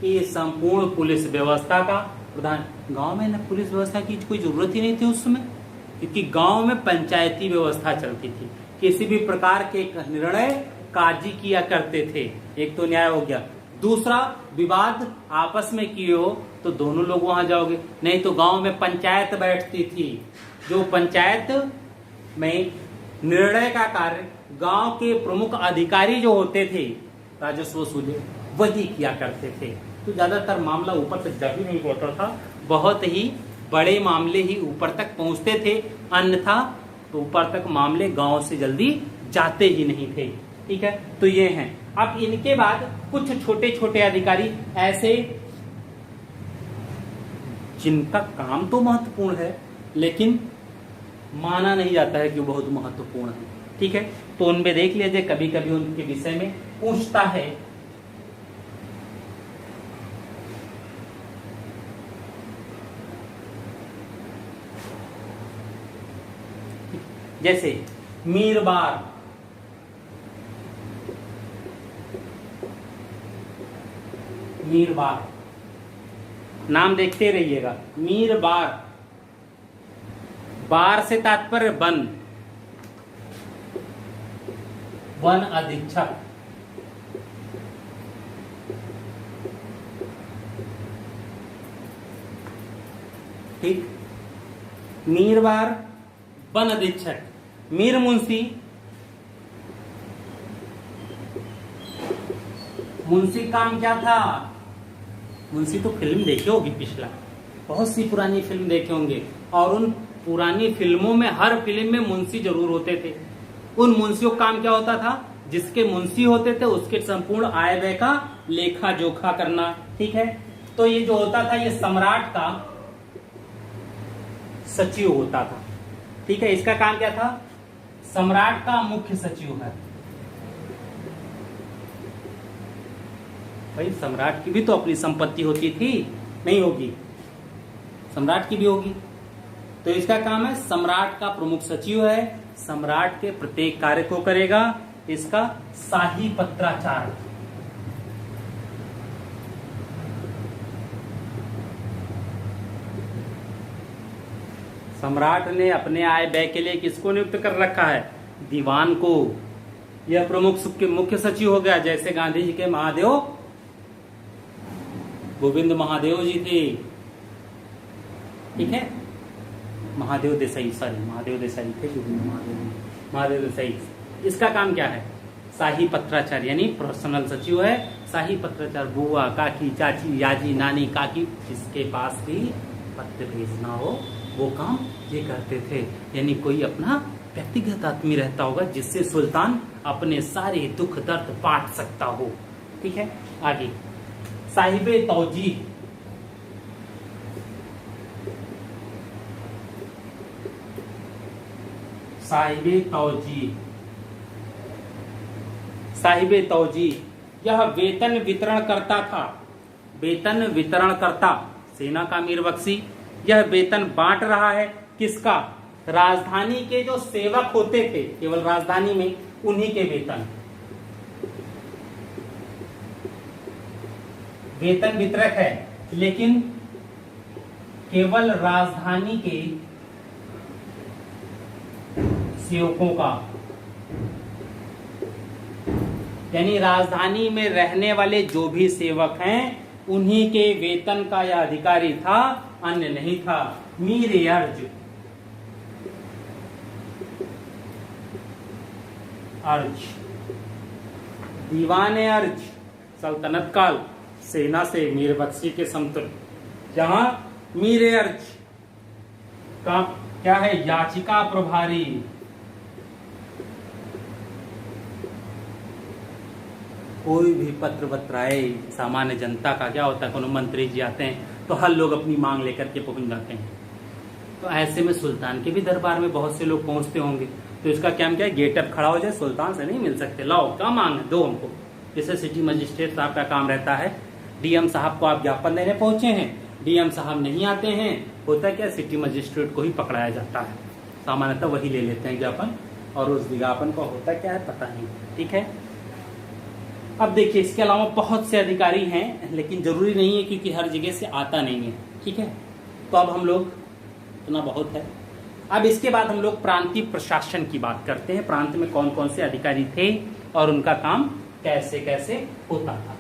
की संपूर्ण पुलिस व्यवस्था का प्रधान। गांव में न पुलिस व्यवस्था की कोई जरूरत ही नहीं थी उस समय, क्योंकि गांव में पंचायती व्यवस्था चलती थी। किसी भी प्रकार के निर्णय काजी किया करते थे। एक तो न्याय हो गया, दूसरा विवाद आपस में किए हो तो दोनों लोग वहां जाओगे, नहीं तो गांव में पंचायत बैठती थी। जो पंचायत में निर्णय का कार्य गांव के प्रमुख अधिकारी जो होते थे, राजस्व वसूली, वही किया करते थे। तो ज्यादातर मामला ऊपर तक जा भी नहीं पहुंचता था, बहुत ही बड़े मामले ही ऊपर तक पहुंचते थे, अन्यथा तो ऊपर तक मामले गांव से जल्दी जाते ही नहीं थे। ठीक है, तो ये हैं। अब इनके बाद कुछ छोटे छोटे अधिकारी ऐसे जिनका काम तो महत्वपूर्ण है लेकिन माना नहीं जाता है कि बहुत महत्वपूर्ण है। ठीक है, तो उनमें देख लीजिए, कभी कभी उनके विषय में पूछता है। जैसे मीरबार, मीरबार नाम देखते रहिएगा। मीरबार, बार से तात्पर्य वन, वन अधीक्षक। ठीक, मीरबार वन अधीक्षक। मीर मुंशी, मुंशी काम क्या था? मुंशी तो फिल्म देखे होगी पिछला, बहुत सी पुरानी फिल्म देखे होंगे, और उन पुरानी फिल्मों में हर फिल्म में मुंशी जरूर होते थे। उन मुंशियों का काम क्या होता था? जिसके मुंशी होते थे उसके संपूर्ण आय व्यय का लेखा जोखा करना। ठीक है, तो ये जो होता था ये सम्राट का सचिव होता था। ठीक है, इसका काम क्या था? सम्राट का मुख्य सचिव है। भाई सम्राट की भी तो अपनी संपत्ति होती थी, नहीं होगी? सम्राट की भी होगी। तो इसका काम है, सम्राट का प्रमुख सचिव है, सम्राट के प्रत्येक कार्य को करेगा। इसका शाही पत्राचार। सम्राट ने अपने आय व्यय के लिए किसको नियुक्त कर रखा है? दीवान को। यह प्रमुख मुख्य सचिव हो गया, जैसे गांधी जी के महादेव गोविंद महादेव जी थे। ठीक है, महादेव देसाई, सॉरी महादेव देसाई थे, गोविंद महादेव देसाई। इसका काम क्या है? शाही पत्राचार, यानी पर्सनल सचिव है। शाही पत्राचार, बुआ, काकी, चाची, याजी, नानी, काकी, जिसके पास भी पत्र भेजना हो वो काम ये करते थे। यानी कोई अपना व्यक्तिगत आदमी रहता होगा जिससे सुल्तान अपने सारे दुख दर्द बांट सकता हो। ठीक है, आगे साहिबे तौजीह, साहिबे तौजीह, साहिबे तौजीह यह वेतन वितरण करता था। वेतन वितरण करता, सेना का मीर बख्शी। यह वेतन बांट रहा है किसका? राजधानी के जो सेवक होते थे केवल राजधानी में, उन्हीं के वेतन। वेतन वितरक है, लेकिन केवल राजधानी के सेवकों का, यानी राजधानी में रहने वाले जो भी सेवक हैं उन्हीं के वेतन का यह अधिकारी था, अन्य नहीं था। मीर अर्ज, अर्ज दीवान अर्ज सल्तनत काल, सेना से मीर बख्शी के समतुल्य। जहां मीर अर्ज का क्या है? याचिका प्रभारी। कोई भी पत्र वत्र आए, सामान्य जनता का क्या होता है, कोनो मंत्री जी आते हैं तो हर लोग अपनी मांग लेकर के पहुंच जाते हैं। तो ऐसे में सुल्तान के भी दरबार में बहुत से लोग पहुंचते होंगे, तो इसका क्या है? गेट अप खड़ा हो जाए, सुल्तान से नहीं मिल सकते, लाओ क्या मांग है, दो हमको। जैसे सिटी मजिस्ट्रेट साहब का काम रहता है, डीएम साहब को आप ज्ञापन देने पहुंचे हैं, डीएम साहब नहीं आते हैं, होता क्या? सिटी मजिस्ट्रेट को ही पकड़ाया जाता है, सामान्यतः वही ले लेते हैं ज्ञापन, और उस विज्ञापन का होता क्या है पता नहीं। ठीक है, अब देखिए इसके अलावा बहुत से अधिकारी हैं, लेकिन जरूरी नहीं है क्योंकि हर जगह से आता नहीं है। ठीक है, तो अब हम लोग इतना बहुत है। अब इसके बाद हम लोग प्रांतीय प्रशासन की बात करते हैं। प्रांत में कौन कौन से अधिकारी थे और उनका काम कैसे कैसे होता था।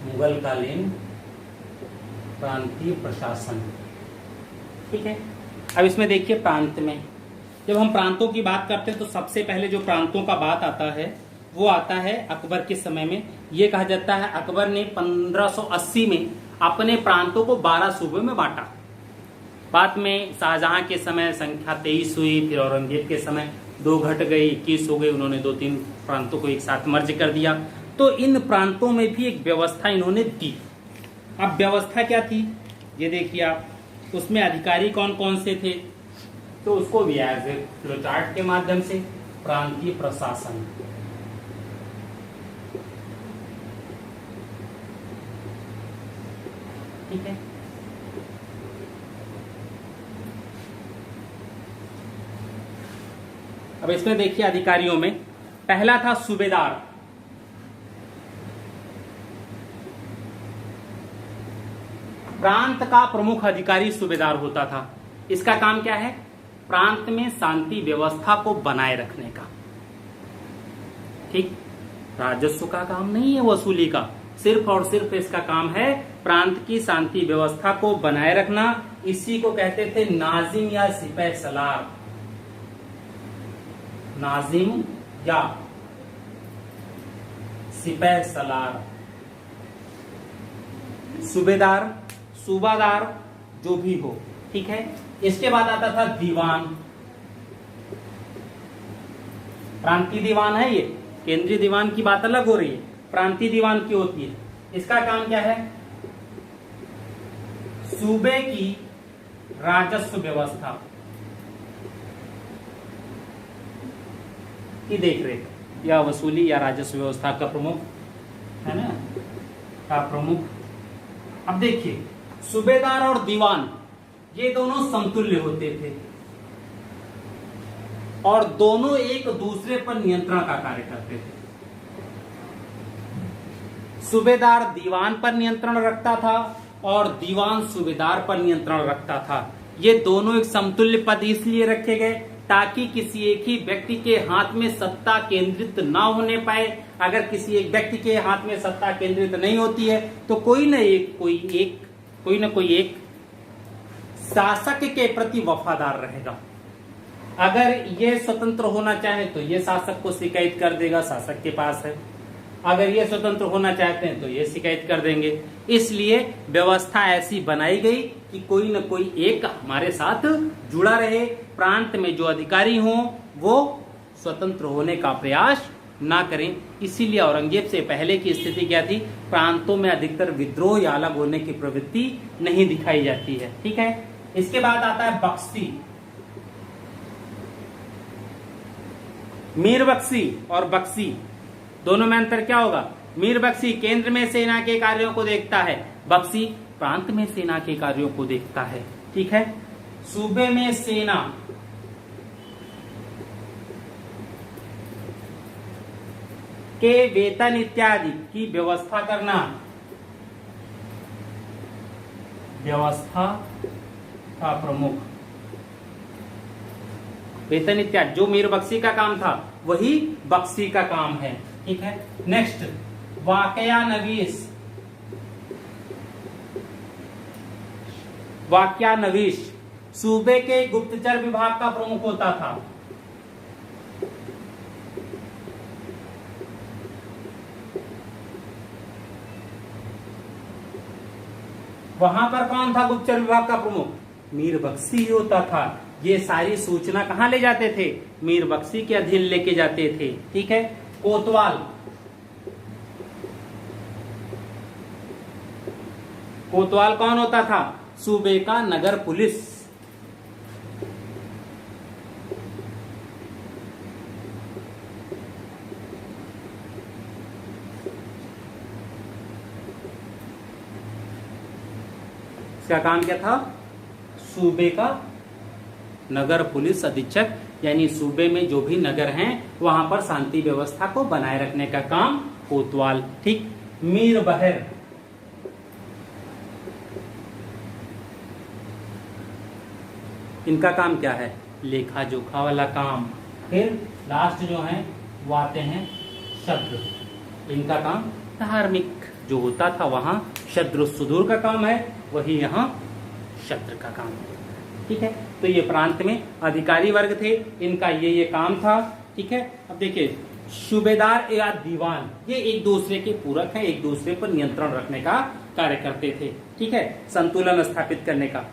मुगल कालीन प्रांतीय प्रशासन। ठीक है, अब इसमें देखिए प्रांत में जब हम प्रांतों की बात करते हैं तो सबसे पहले जो प्रांतों का बात आता है वो आता है अकबर के समय में। ये कहा जाता है अकबर ने 1580 में अपने प्रांतों को 12 सूबे में बांटा। बाद में शाहजहां के समय संख्या 23 हुई, फिर औरंगजेब के समय 2 घट गई, 21 हो गई। उन्होंने 2-3 प्रांतों को एक साथ मर्ज कर दिया। तो इन प्रांतों में भी एक व्यवस्था इन्होंने दी। अब व्यवस्था क्या थी ये देखिए आप, उसमें अधिकारी कौन कौन से थे, तो उसको भी फ्लोचार्ट के माध्यम से प्रांतीय प्रशासन, ठीक है। अब इसमें देखिए अधिकारियों में पहला था सूबेदार। प्रांत का प्रमुख अधिकारी सूबेदार होता था। इसका काम क्या है? प्रांत में शांति व्यवस्था को बनाए रखने का। ठीक, राजस्व का काम नहीं है वसूली का, सिर्फ और सिर्फ इसका काम है प्रांत की शांति व्यवस्था को बनाए रखना। इसी को कहते थे नाजिम या सिपह सलार। नाजिम या सिपह सलार। सूबेदार, सूबादार जो भी हो, ठीक है। इसके बाद आता था दीवान। प्रांतीय दीवान है ये, केंद्रीय दीवान की बात अलग हो रही है, प्रांतीय दीवान की होती है। इसका काम क्या है? सूबे की राजस्व व्यवस्था की देखरेख या वसूली या राजस्व व्यवस्था का प्रमुख है ना, का प्रमुख। अब देखिए, सूबेदार और दीवान ये दोनों समतुल्य होते थे और दोनों एक दूसरे पर नियंत्रण का कार्य करते थे। सूबेदार दीवान पर नियंत्रण रखता था और दीवान सूबेदार पर नियंत्रण रखता था। ये दोनों एक समतुल्य पद इसलिए रखे गए ताकि किसी एक ही व्यक्ति के हाथ में सत्ता केंद्रित ना होने पाए। अगर किसी एक व्यक्ति के हाथ में सत्ता केंद्रित नहीं होती है तो कोई न कोई एक शासक के प्रति वफादार रहेगा। अगर ये स्वतंत्र होना चाहे तो ये शासक को शिकायत कर देगा, शासक के पास है। अगर ये स्वतंत्र होना चाहते हैं तो ये शिकायत कर देंगे। इसलिए व्यवस्था ऐसी बनाई गई कि कोई न कोई एक हमारे साथ जुड़ा रहे। प्रांत में जो अधिकारी हों वो स्वतंत्र होने का प्रयास ना करें। इसीलिए औरंगजेब से पहले की स्थिति क्या थी? प्रांतों में अधिकतर विद्रोह या अलग होने की प्रवृत्ति नहीं दिखाई जाती है। ठीक है। इसके बाद आता है बख्शी। मीर बख्शी और बख्शी दोनों में अंतर क्या होगा? मीर बख्शी केंद्र में सेना के कार्यों को देखता है, बख्शी प्रांत में सेना के कार्यों को देखता है। ठीक है। सूबे में सेना के वेतन इत्यादि की व्यवस्था करना, व्यवस्था का प्रमुख। वेतन इत्यादि जो मीर बख्शी का काम था वही बख्शी का काम है। ठीक है। नेक्स्ट, वाकयानवीस। वाकयानवीस सूबे के गुप्तचर विभाग का प्रमुख होता था। वहां पर कौन था गुप्तचर विभाग का प्रमुख? मीर बख्शी ही होता था। ये सारी सूचना कहां ले जाते थे? मीर बख्शी के अधीन लेके जाते थे। ठीक है। कोतवाल, कोतवाल कौन होता था? सूबे का नगर पुलिस। इसका काम क्या था? सूबे का नगर पुलिस अधीक्षक, यानी सूबे में जो भी नगर हैं वहां पर शांति व्यवस्था को बनाए रखने का काम कोतवाल। ठीक। मीर बहर, इनका काम क्या है? लेखा जोखा वाला काम। फिर लास्ट जो है वो आते हैं शद्र। इनका काम धार्मिक जो होता था वहां शद्र सुदूर का काम है, वही यहाँ शद्र का काम है। ठीक है। तो ये प्रांत में अधिकारी वर्ग थे, इनका ये काम था। ठीक है। अब देखिए, सूबेदार या दीवान ये एक दूसरे के पूरक हैं, एक दूसरे पर नियंत्रण रखने का कार्य करते थे। ठीक है। संतुलन स्थापित करने का।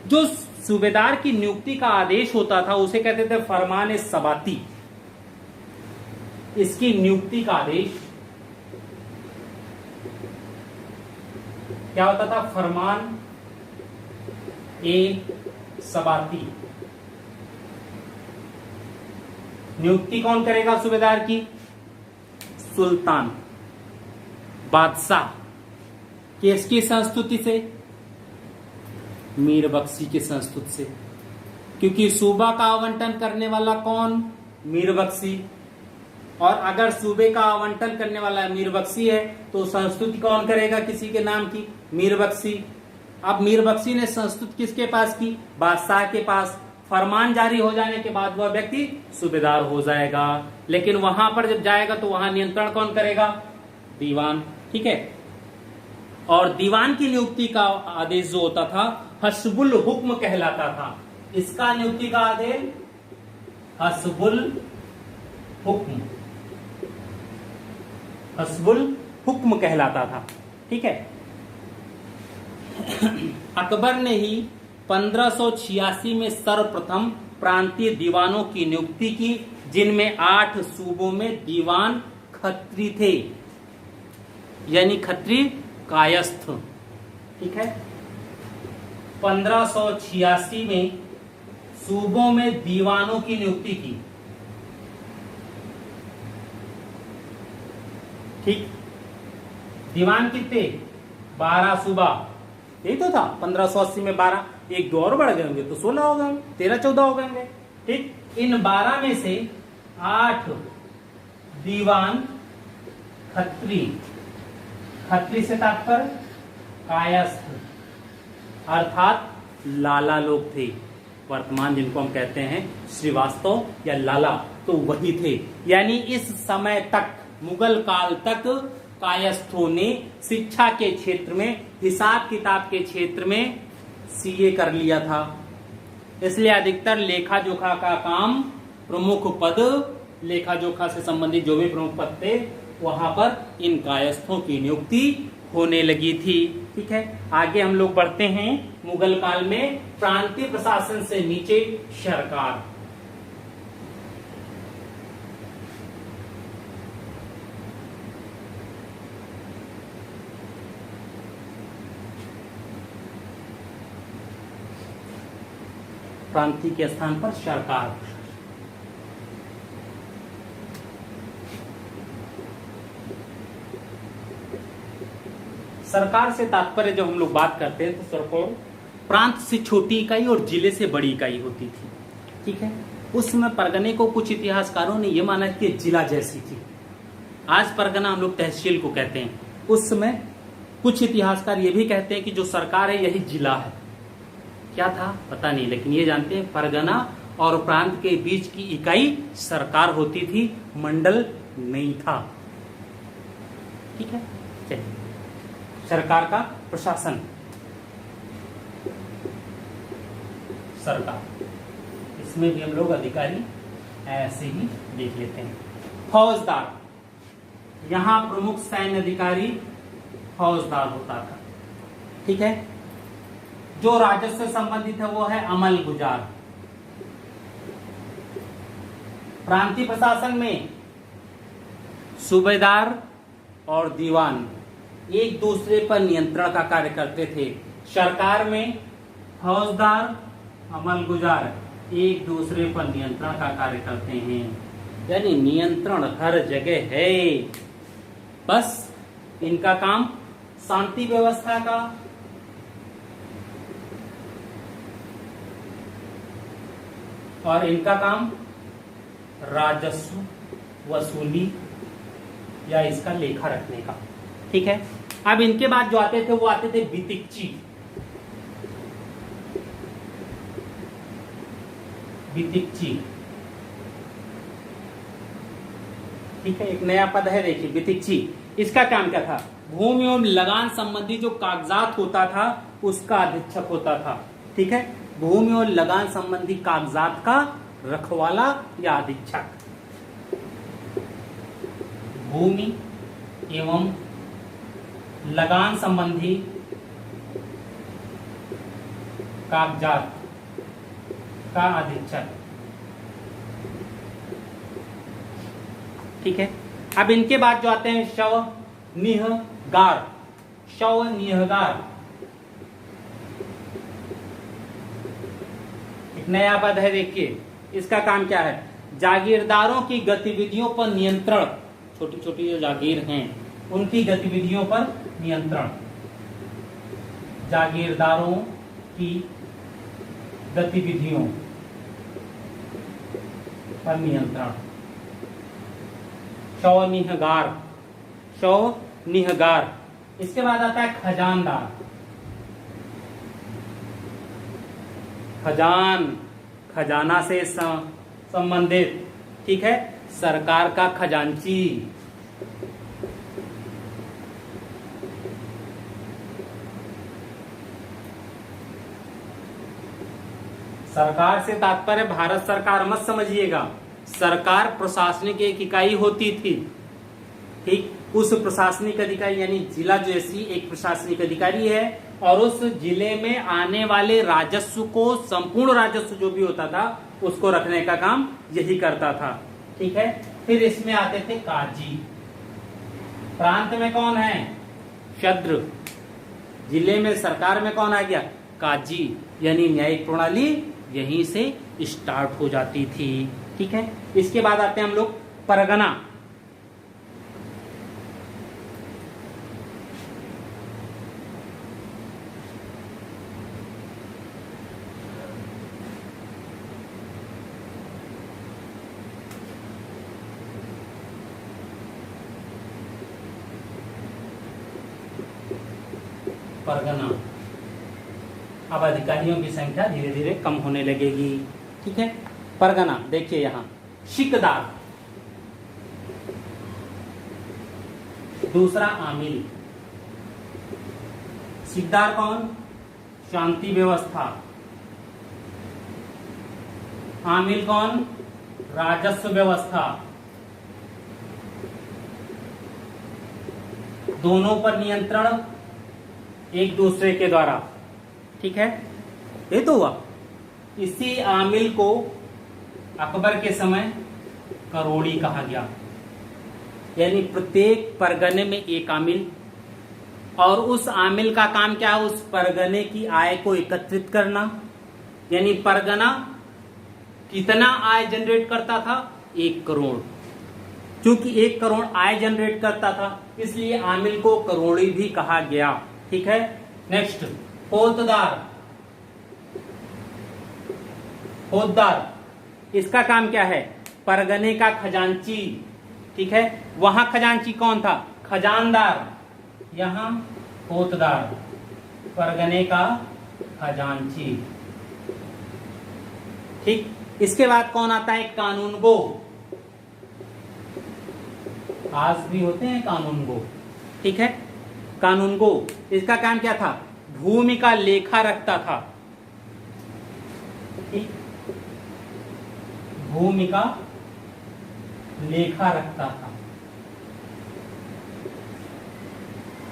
जो सूबेदार की नियुक्ति का आदेश होता था उसे कहते थे फरमान सबाती। इसकी नियुक्ति का आदेश क्या होता था? फरमान ए सबाती। नियुक्ति कौन करेगा सूबेदार की? सुल्तान, बादशाह किसकी संस्तुति से? मीर बख्शी की संस्तुति से, क्योंकि सूबा का आवंटन करने वाला कौन? मीर बख्शी। और अगर सूबे का आवंटन करने वाला मीर बख्शी है तो संस्तुति कौन करेगा किसी के नाम की? मीर बख्शी। अब मीर बख्शी ने संस्तुति किसके पास की? बादशाह के पास। फरमान जारी हो जाने के बाद वह व्यक्ति सूबेदार हो जाएगा, लेकिन वहां पर जब जाएगा तो वहां नियंत्रण कौन करेगा? दीवान। ठीक है। और दीवान की नियुक्ति का आदेश जो होता था हस्बुल हुक्म कहलाता था। इसका नियुक्ति का आदेश हस्बुल हुक्म, हस्बुल हुक्म कहलाता था। ठीक है। अकबर ने ही 1586 में सर्वप्रथम प्रांतीय दीवानों की नियुक्ति की, जिनमें 8 सूबों में दीवान खत्री थे, यानी खत्री कायस्थ। ठीक है। 1586 में सूबों में दीवानों की नियुक्ति की। ठीक। दीवान कितने? 12 सूबा। यही तो था 1580 में 12, एक दो और बढ़ गए होंगे तो 16 हो गए, 13-14 हो गए। ठीक। इन 12 में से 8 दीवान खत्री, खत्री से तात्पर्य कायस्थ, अर्थात लाला लोग थे। वर्तमान जिनको हम कहते हैं श्रीवास्तव या लाला, तो वही थे। यानी इस समय तक, मुगल काल तक कायस्थों ने शिक्षा के क्षेत्र में, हिसाब किताब के क्षेत्र में सीए कर लिया था। इसलिए अधिकतर लेखा जोखा का काम, प्रमुख पद, लेखा जोखा से संबंधित जो भी प्रमुख पद थे वहां पर इन कायस्थों की नियुक्ति होने लगी थी। ठीक है। आगे हम लोग बढ़ते हैं। मुगल काल में प्रांतीय प्रशासन से नीचे सरकार। प्रांतीय के स्थान पर सरकार। सरकार से तात्पर्य जब हम लोग बात करते हैं तो सरकार प्रांत से छोटी इकाई और जिले से बड़ी इकाई होती थी। ठीक है। उस समय परगने को कुछ इतिहासकारों ने यह माना कि जिला जैसी थी। आज परगना हम लोग तहसील को कहते हैं, उस समय कुछ इतिहासकार ये भी कहते हैं कि जो सरकार है यही जिला है। क्या था पता नहीं, लेकिन ये जानते हैं परगना और प्रांत के बीच की इकाई सरकार होती थी, मंडल नहीं था। ठीक है। चलिए, सरकार का प्रशासन, सरकार, इसमें भी हम लोग अधिकारी ऐसे ही देख लेते हैं। फौजदार, यहां प्रमुख सैन्य अधिकारी फौजदार होता था। ठीक है। जो राजस्व से संबंधित है वो है अमल गुजार। प्रांतीय प्रशासन में सूबेदार और दीवान एक दूसरे पर नियंत्रण का कार्य करते थे। सरकार में फौजदार, अमल गुजार एक दूसरे पर नियंत्रण का कार्य करते हैं, यानी नियंत्रण हर जगह है। बस इनका काम शांति व्यवस्था का, और इनका काम राजस्व वसूली या इसका लेखा रखने का। ठीक है। अब इनके बाद जो आते थे वो आते थे बितिकची। बितिकची, ठीक है, एक नया पद है, देखिए बितिकची। इसका काम क्या था? भूमि एवं लगान संबंधी जो कागजात होता था उसका अधीक्षक होता था। ठीक है। भूमि और लगान संबंधी कागजात का रखवाला या अधीक्षक। भूमि एवं लगान संबंधी कागजात का अधीक्षक। ठीक है। अब इनके बाद जो आते हैं शव निहगार। शव निहगार एक नया पद है, देखिए इसका काम क्या है? जागीरदारों की गतिविधियों पर नियंत्रण, छोटी छोटी जो जागीर हैं उनकी गतिविधियों पर नियंत्रण। जागीरदारों की गतिविधियों पर नियंत्रण। शवनिहगार, शवनिहगार। इसके बाद आता है खजानदार। खजान, खजाना से संबंधित, ठीक है, सरकार का खजांची। सरकार से तात्पर्य भारत सरकार मत समझिएगा, सरकार प्रशासनिक एक इकाई होती थी, ठीक। उस प्रशासनिक अधिकारी यानी जिला जैसी एक प्रशासनिक अधिकारी है, और उस जिले में आने वाले राजस्व को, संपूर्ण राजस्व जो भी होता था, उसको रखने का काम यही करता था, ठीक है। फिर इसमें आते थे काजी। प्रांत में कौन है? शद्र। जिले में, सरकार में कौन आ गया? काजी, यानी न्यायिक प्रणाली यहीं से स्टार्ट हो जाती थी, ठीक है। इसके बाद आते हैं हम लोग परगना। परगना, अब अधिकारियों की संख्या धीरे धीरे कम होने लगेगी, ठीक है। परगना देखिए यहां, शिकदार, दूसरा आमिल। शिकदार कौन? शांति व्यवस्था। आमिल कौन? राजस्व व्यवस्था। दोनों पर नियंत्रण एक दूसरे के द्वारा, ठीक है। ये तो हुआ। इसी आमिल को अकबर के समय करोड़ी कहा गया, यानी प्रत्येक परगने में एक आमिल, और उस आमिल का काम क्या है? उस परगने की आय को एकत्रित करना। यानी परगना कितना आय जनरेट करता था? 1 करोड़। क्योंकि 1 करोड़ आय जनरेट करता था, इसलिए आमिल को करोड़ी भी कहा गया, ठीक है। नेक्स्ट, फौजदार। फौजदार, इसका काम क्या है? परगने का खजांची, ठीक है। वहां खजांची कौन था? खजानदार। यहां फौजदार, परगने का खजांची, ठीक। इसके बाद कौन आता है? कानूनगो। आज भी होते हैं कानूनगो, ठीक है। कानूनगो, इसका काम क्या था? भूमि का लेखा रखता था, ठीक। भूमि का लेखा रखता था।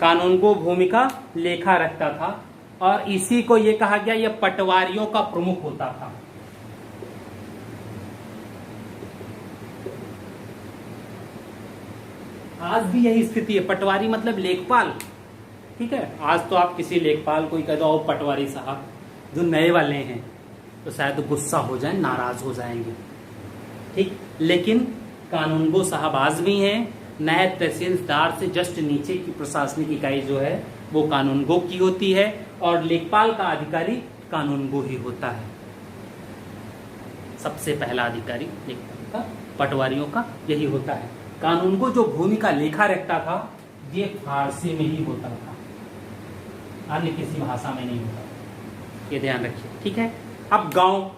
कानूनगो भूमि का लेखा रखता था, और इसी को ये कहा गया, यह पटवारियों का प्रमुख होता था। आज भी यही स्थिति है। पटवारी मतलब लेखपाल, ठीक है। आज तो आप किसी लेखपाल को ही कह दो पटवारी साहब, जो नए वाले हैं तो शायद गुस्सा हो जाए, नाराज हो जाएंगे, ठीक। लेकिन कानूनगो साहब आज भी हैं। नायब तहसीलदार से जस्ट नीचे की प्रशासनिक इकाई जो है वो कानूनगो की होती है, और लेखपाल का अधिकारी कानूनगो ही होता है। सबसे पहला अधिकारी लेखपाल का, पटवारियों का यही होता है। कानूनगो जो भूमि का लेखा रखता था, ये फारसी में ही होता था, अन्य किसी भाषा में नहीं होता, ये ध्यान रखिए, ठीक है। अब गांव।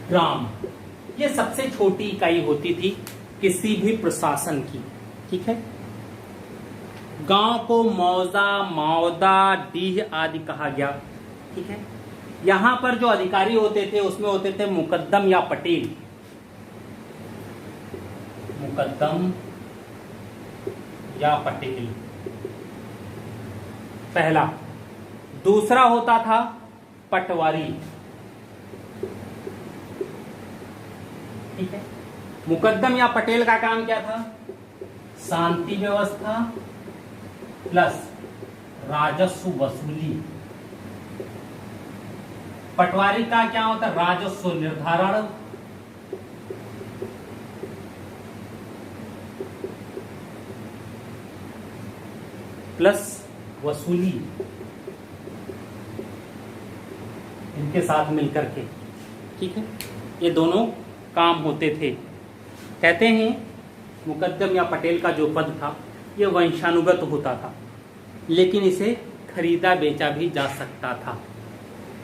ग्राम, ये सबसे छोटी इकाई होती थी किसी भी प्रशासन की, ठीक है। गांव को मौजा, मौदा, डीह आदि कहा गया, ठीक है। यहां पर जो अधिकारी होते थे उसमें होते थे मुकद्दम या पटेल। मुकद्दम या पटेल पहला। दूसरा होता था पटवारी, ठीक है। मुकद्दम या पटेल का काम क्या था? शांति व्यवस्था प्लस राजस्व वसूली। पटवारी का क्या होता है? राजस्व निर्धारण प्लस वसूली, इनके साथ मिलकर के, ठीक है, ये दोनों काम होते थे। कहते हैं मुकद्दम या पटेल का जो पद था ये वंशानुगत होता था, लेकिन इसे खरीदा बेचा भी जा सकता था,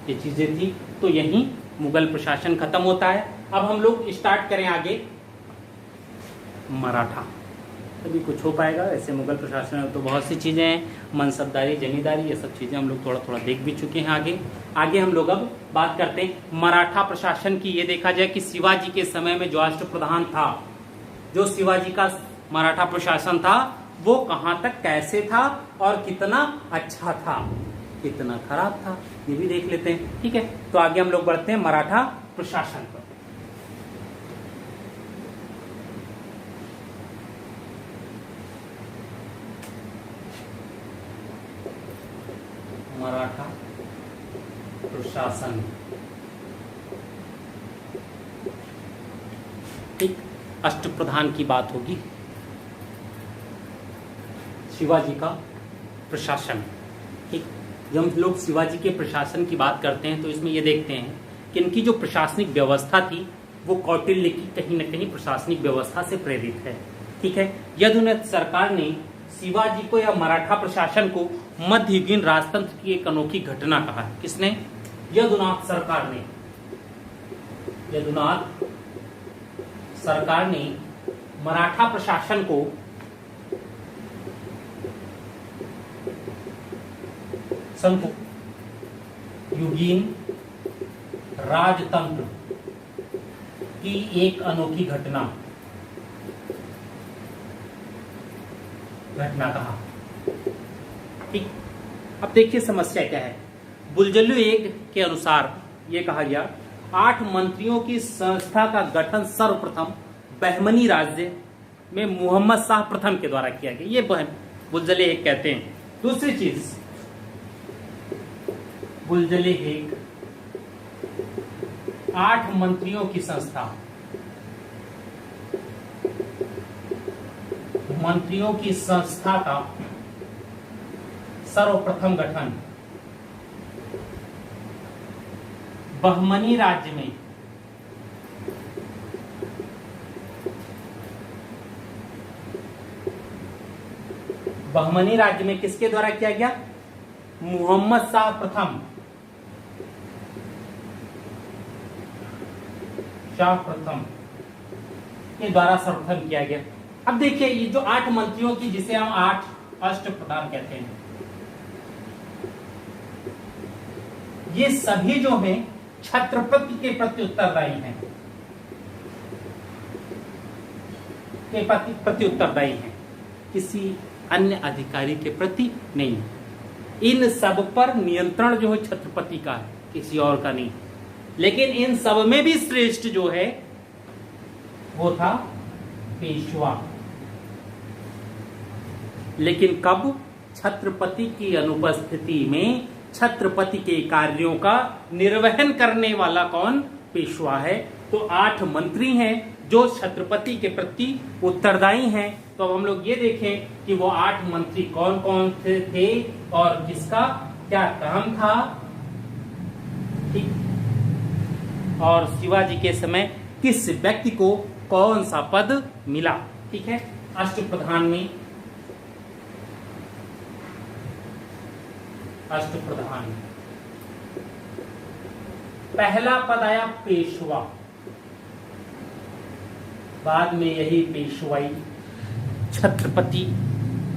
ये चीजें थी। तो यहीं मुगल प्रशासन खत्म होता है। अब हम लोग स्टार्ट करें आगे मराठा, तभी कुछ हो पाएगा। ऐसे मुगल प्रशासन में तो बहुत सी चीज़ें हैं, मनसबदारी, जमींदारी, ये सब चीज़ें हम लोग थोड़ा थोड़ा देख भी चुके हैं। आगे हम लोग अब बात करते हैं मराठा प्रशासन की। ये देखा जाए कि शिवाजी के समय में जो राष्ट्रप्रधान था, जो शिवाजी का मराठा प्रशासन था, वो कहाँ तक कैसे था और कितना अच्छा था, कितना खराब था, ये भी देख लेते हैं। ठीक है, तो आगे हम लोग बढ़ते हैं मराठा प्रशासन पर। मराठा प्रशासन, ठीक, अष्टप्रधान की बात होगी, शिवाजी का प्रशासन। ठीक, जब हम लोग शिवाजी के प्रशासन की बात करते हैं तो इसमें ये देखते हैं कि इनकी जो प्रशासनिक व्यवस्था थी वो कौटिल्य की कहीं न कहीं प्रशासनिक व्यवस्था से प्रेरित है। ठीक है, यदुनाथ सरकार ने शिवाजी को या मराठा प्रशासन को मध्ययुगीन राजतंत्र की एक अनोखी घटना कहा है। किसने? यदुनाथ सरकार ने। यदुनाथ सरकार ने मराठा प्रशासन को युगीन राजतंत्र की एक अनोखी घटना कहा। ठीक, अब देखिए समस्या क्या है। बुलजल्यू एक के अनुसार यह कहा गया 8 मंत्रियों की संस्था का गठन सर्वप्रथम बहमनी राज्य में मोहम्मद शाह प्रथम के द्वारा किया गया। ये बुलजले एक कहते हैं। दूसरी चीज, बुलजले एक 8 मंत्रियों की संस्था, मंत्रियों की संस्था का सर्वप्रथम गठन बहमनी राज्य में किसके द्वारा किया गया? मोहम्मद शाह प्रथम के द्वारा सर्वप्रथम किया गया। अब देखिए ये जो 8 मंत्रियों की, जिसे हम 8 अष्टप्रधान कहते हैं, ये सभी जो हैं छत्रपति के प्रति उत्तरदायी हैं, किसी अन्य अधिकारी के प्रति नहीं। इन सब पर नियंत्रण जो है छत्रपति का है, किसी और का नहीं। लेकिन इन सब में भी श्रेष्ठ जो है वो था पेशवा। लेकिन कब? छत्रपति की अनुपस्थिति में छत्रपति के कार्यों का निर्वहन करने वाला कौन? पेशवा है। तो 8 मंत्री हैं जो छत्रपति के प्रति उत्तरदायी हैं। तो अब हम लोग ये देखें कि वो 8 मंत्री कौन कौन थे और किसका क्या काम था। ठीक, और शिवाजी के समय किस व्यक्ति को कौन सा पद मिला। ठीक है, अष्टप्रधान में पहला पद आया पेशवा। बाद में यही पेशवाई छत्रपति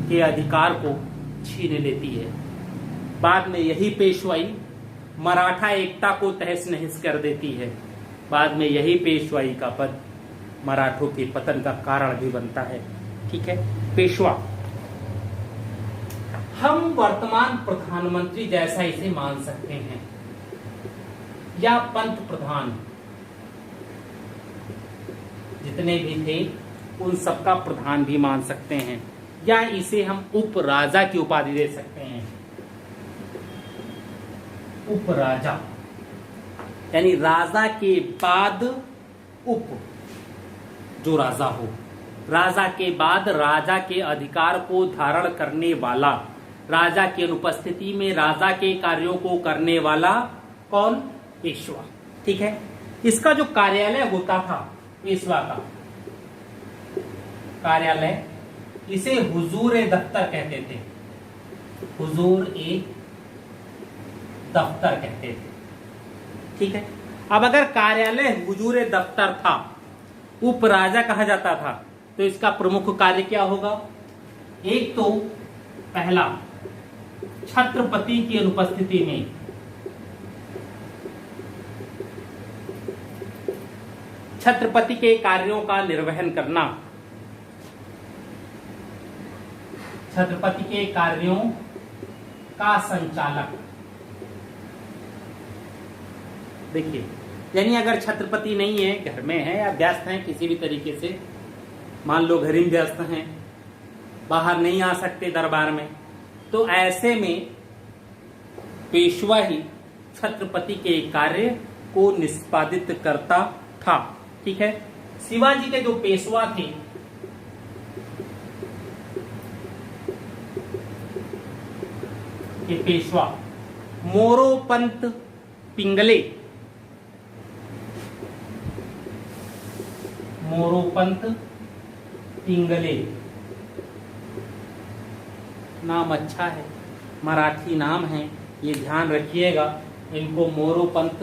के अधिकार को छीन लेती है। बाद में यही पेशवाई मराठा एकता को तहस नहस कर देती है। बाद में यही पेशवाई का पद मराठों के पतन का कारण भी बनता है। ठीक है, पेशवा हम वर्तमान प्रधानमंत्री जैसा इसे मान सकते हैं, या पंत प्रधान, जितने भी थे उन सबका प्रधान भी मान सकते हैं, या इसे हम उप राजा की उपाधि दे सकते हैं। उप राजा यानी राजा के बाद उप, जो राजा हो, राजा के बाद राजा के अधिकार को धारण करने वाला राजा की अनुपस्थिति में राजा के कार्यों को करने वाला कौन? पेशवा। ठीक है। इसका जो कार्यालय होता था पेशवा का कार्यालय, इसे हुजूर ए दफ्तर कहते थे। हुजूर ए दफ्तर कहते थे। ठीक है। अब अगर कार्यालय हुजूर ए दफ्तर था, उपराजा कहा जाता था, तो इसका प्रमुख कार्य क्या होगा? एक तो पहला, छत्रपति की अनुपस्थिति में छत्रपति के कार्यों का निर्वहन करना, छत्रपति के कार्यों का संचालक। देखिए, यानी अगर छत्रपति नहीं है, घर में है या व्यस्त हैं किसी भी तरीके से, मान लो घर में व्यस्त हैं, बाहर नहीं आ सकते दरबार में, तो ऐसे में पेशवा ही छत्रपति के कार्य को निष्पादित करता था। ठीक है। शिवाजी के जो पेशवा थे, ये पेशवा मोरोपंत पिंगले, मोरोपंत पिंगले नाम अच्छा है, मराठी नाम है, ये ध्यान रखिएगा। इनको मोरोपंत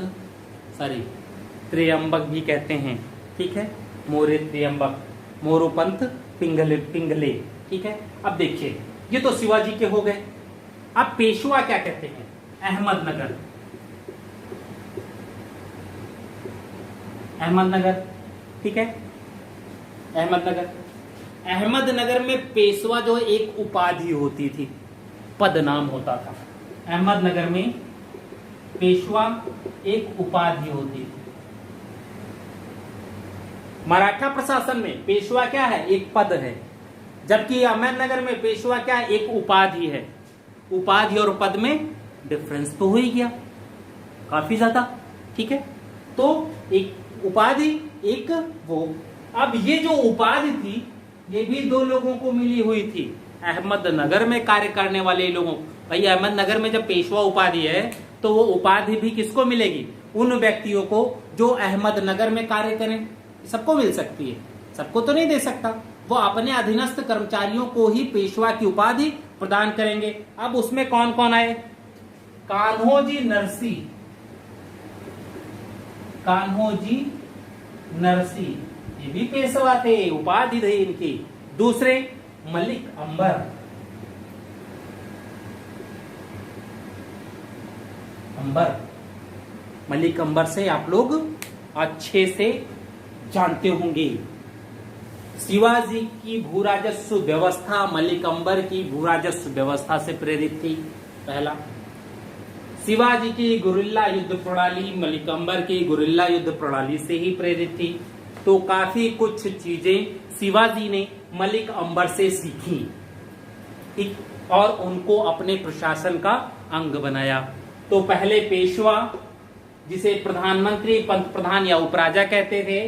त्र्यंबक भी कहते हैं। ठीक है। मोरे त्र्यंबक, मोरोपंत पिंगले पिंगले। ठीक है। अब देखिए, ये तो शिवाजी के हो गए। अब पेशवा क्या कहते हैं? अहमदनगर, अहमदनगर। ठीक है। अहमदनगर, अहमदनगर में पेशवा जो एक उपाधि होती थी, पद नाम होता था। अहमदनगर में पेशवा एक उपाधि होती थी। मराठा प्रशासन में पेशवा क्या है? एक पद है, जबकि अहमदनगर में पेशवा क्या है? एक उपाधि है। उपाधि और पद में डिफरेंस तो हो ही गया काफी ज्यादा। ठीक है। तो एक उपाधि, एक वो। अब ये जो उपाधि थी, ये भी दो लोगों को मिली हुई थी, अहमदनगर में कार्य करने वाले लोगों। भाई अहमदनगर में जब पेशवा उपाधि है, तो वो उपाधि भी किसको मिलेगी? उन व्यक्तियों को जो अहमदनगर में कार्य करें। सबको मिल सकती है, सबको तो नहीं दे सकता। वो अपने अधीनस्थ कर्मचारियों को ही पेशवा की उपाधि प्रदान करेंगे। अब उसमें कौन कौन आए? कान्होजी नरसी, कान्होजी नरसी, ये भी पेशवा थे, उपाधि थे इनकी। दूसरे मलिक अंबर, अंबर, मलिक अंबर से आप लोग अच्छे से जानते होंगे। शिवाजी की भूराजस्व व्यवस्था मलिक अंबर की भूराजस्व व्यवस्था से प्रेरित थी। पहला, शिवाजी की गुरिल्ला युद्ध प्रणाली मलिक अंबर की गुरिल्ला युद्ध प्रणाली से ही प्रेरित थी। तो काफी कुछ चीजें शिवाजी ने मलिक अंबर से सीखी, ठीक, और उनको अपने प्रशासन का अंग बनाया। तो पहले पेशवा, जिसे प्रधानमंत्री, पंत प्रधान या उपराजा कहते थे,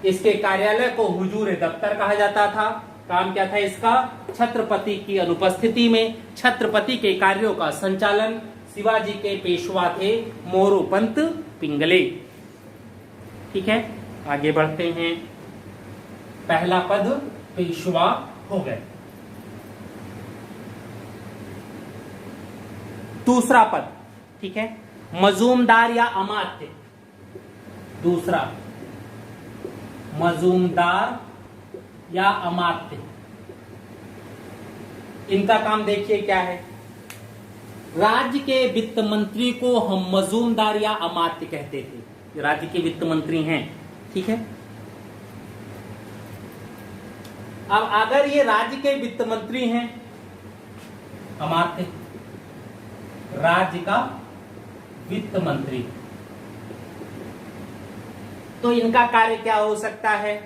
इसके कार्यालय को हुजूर दफ्तर कहा जाता था। काम क्या था इसका? छत्रपति की अनुपस्थिति में छत्रपति के कार्यों का संचालन। शिवाजी के पेशवा थे मोरोपंत पिंगले। ठीक है, आगे बढ़ते हैं। पहला पद पेशवा हो गए। दूसरा पद, ठीक है, मजूमदार या अमात्य। दूसरा, मजूमदार या अमात्य। इनका काम देखिए क्या है। राज्य के वित्त मंत्री को हम मजूमदार या अमात्य कहते थे। राज्य के वित्त मंत्री हैं, ठीक है। अब अगर ये राज्य के वित्त मंत्री हैं, अमात्य राज्य का वित्त मंत्री, तो इनका कार्य क्या हो सकता है?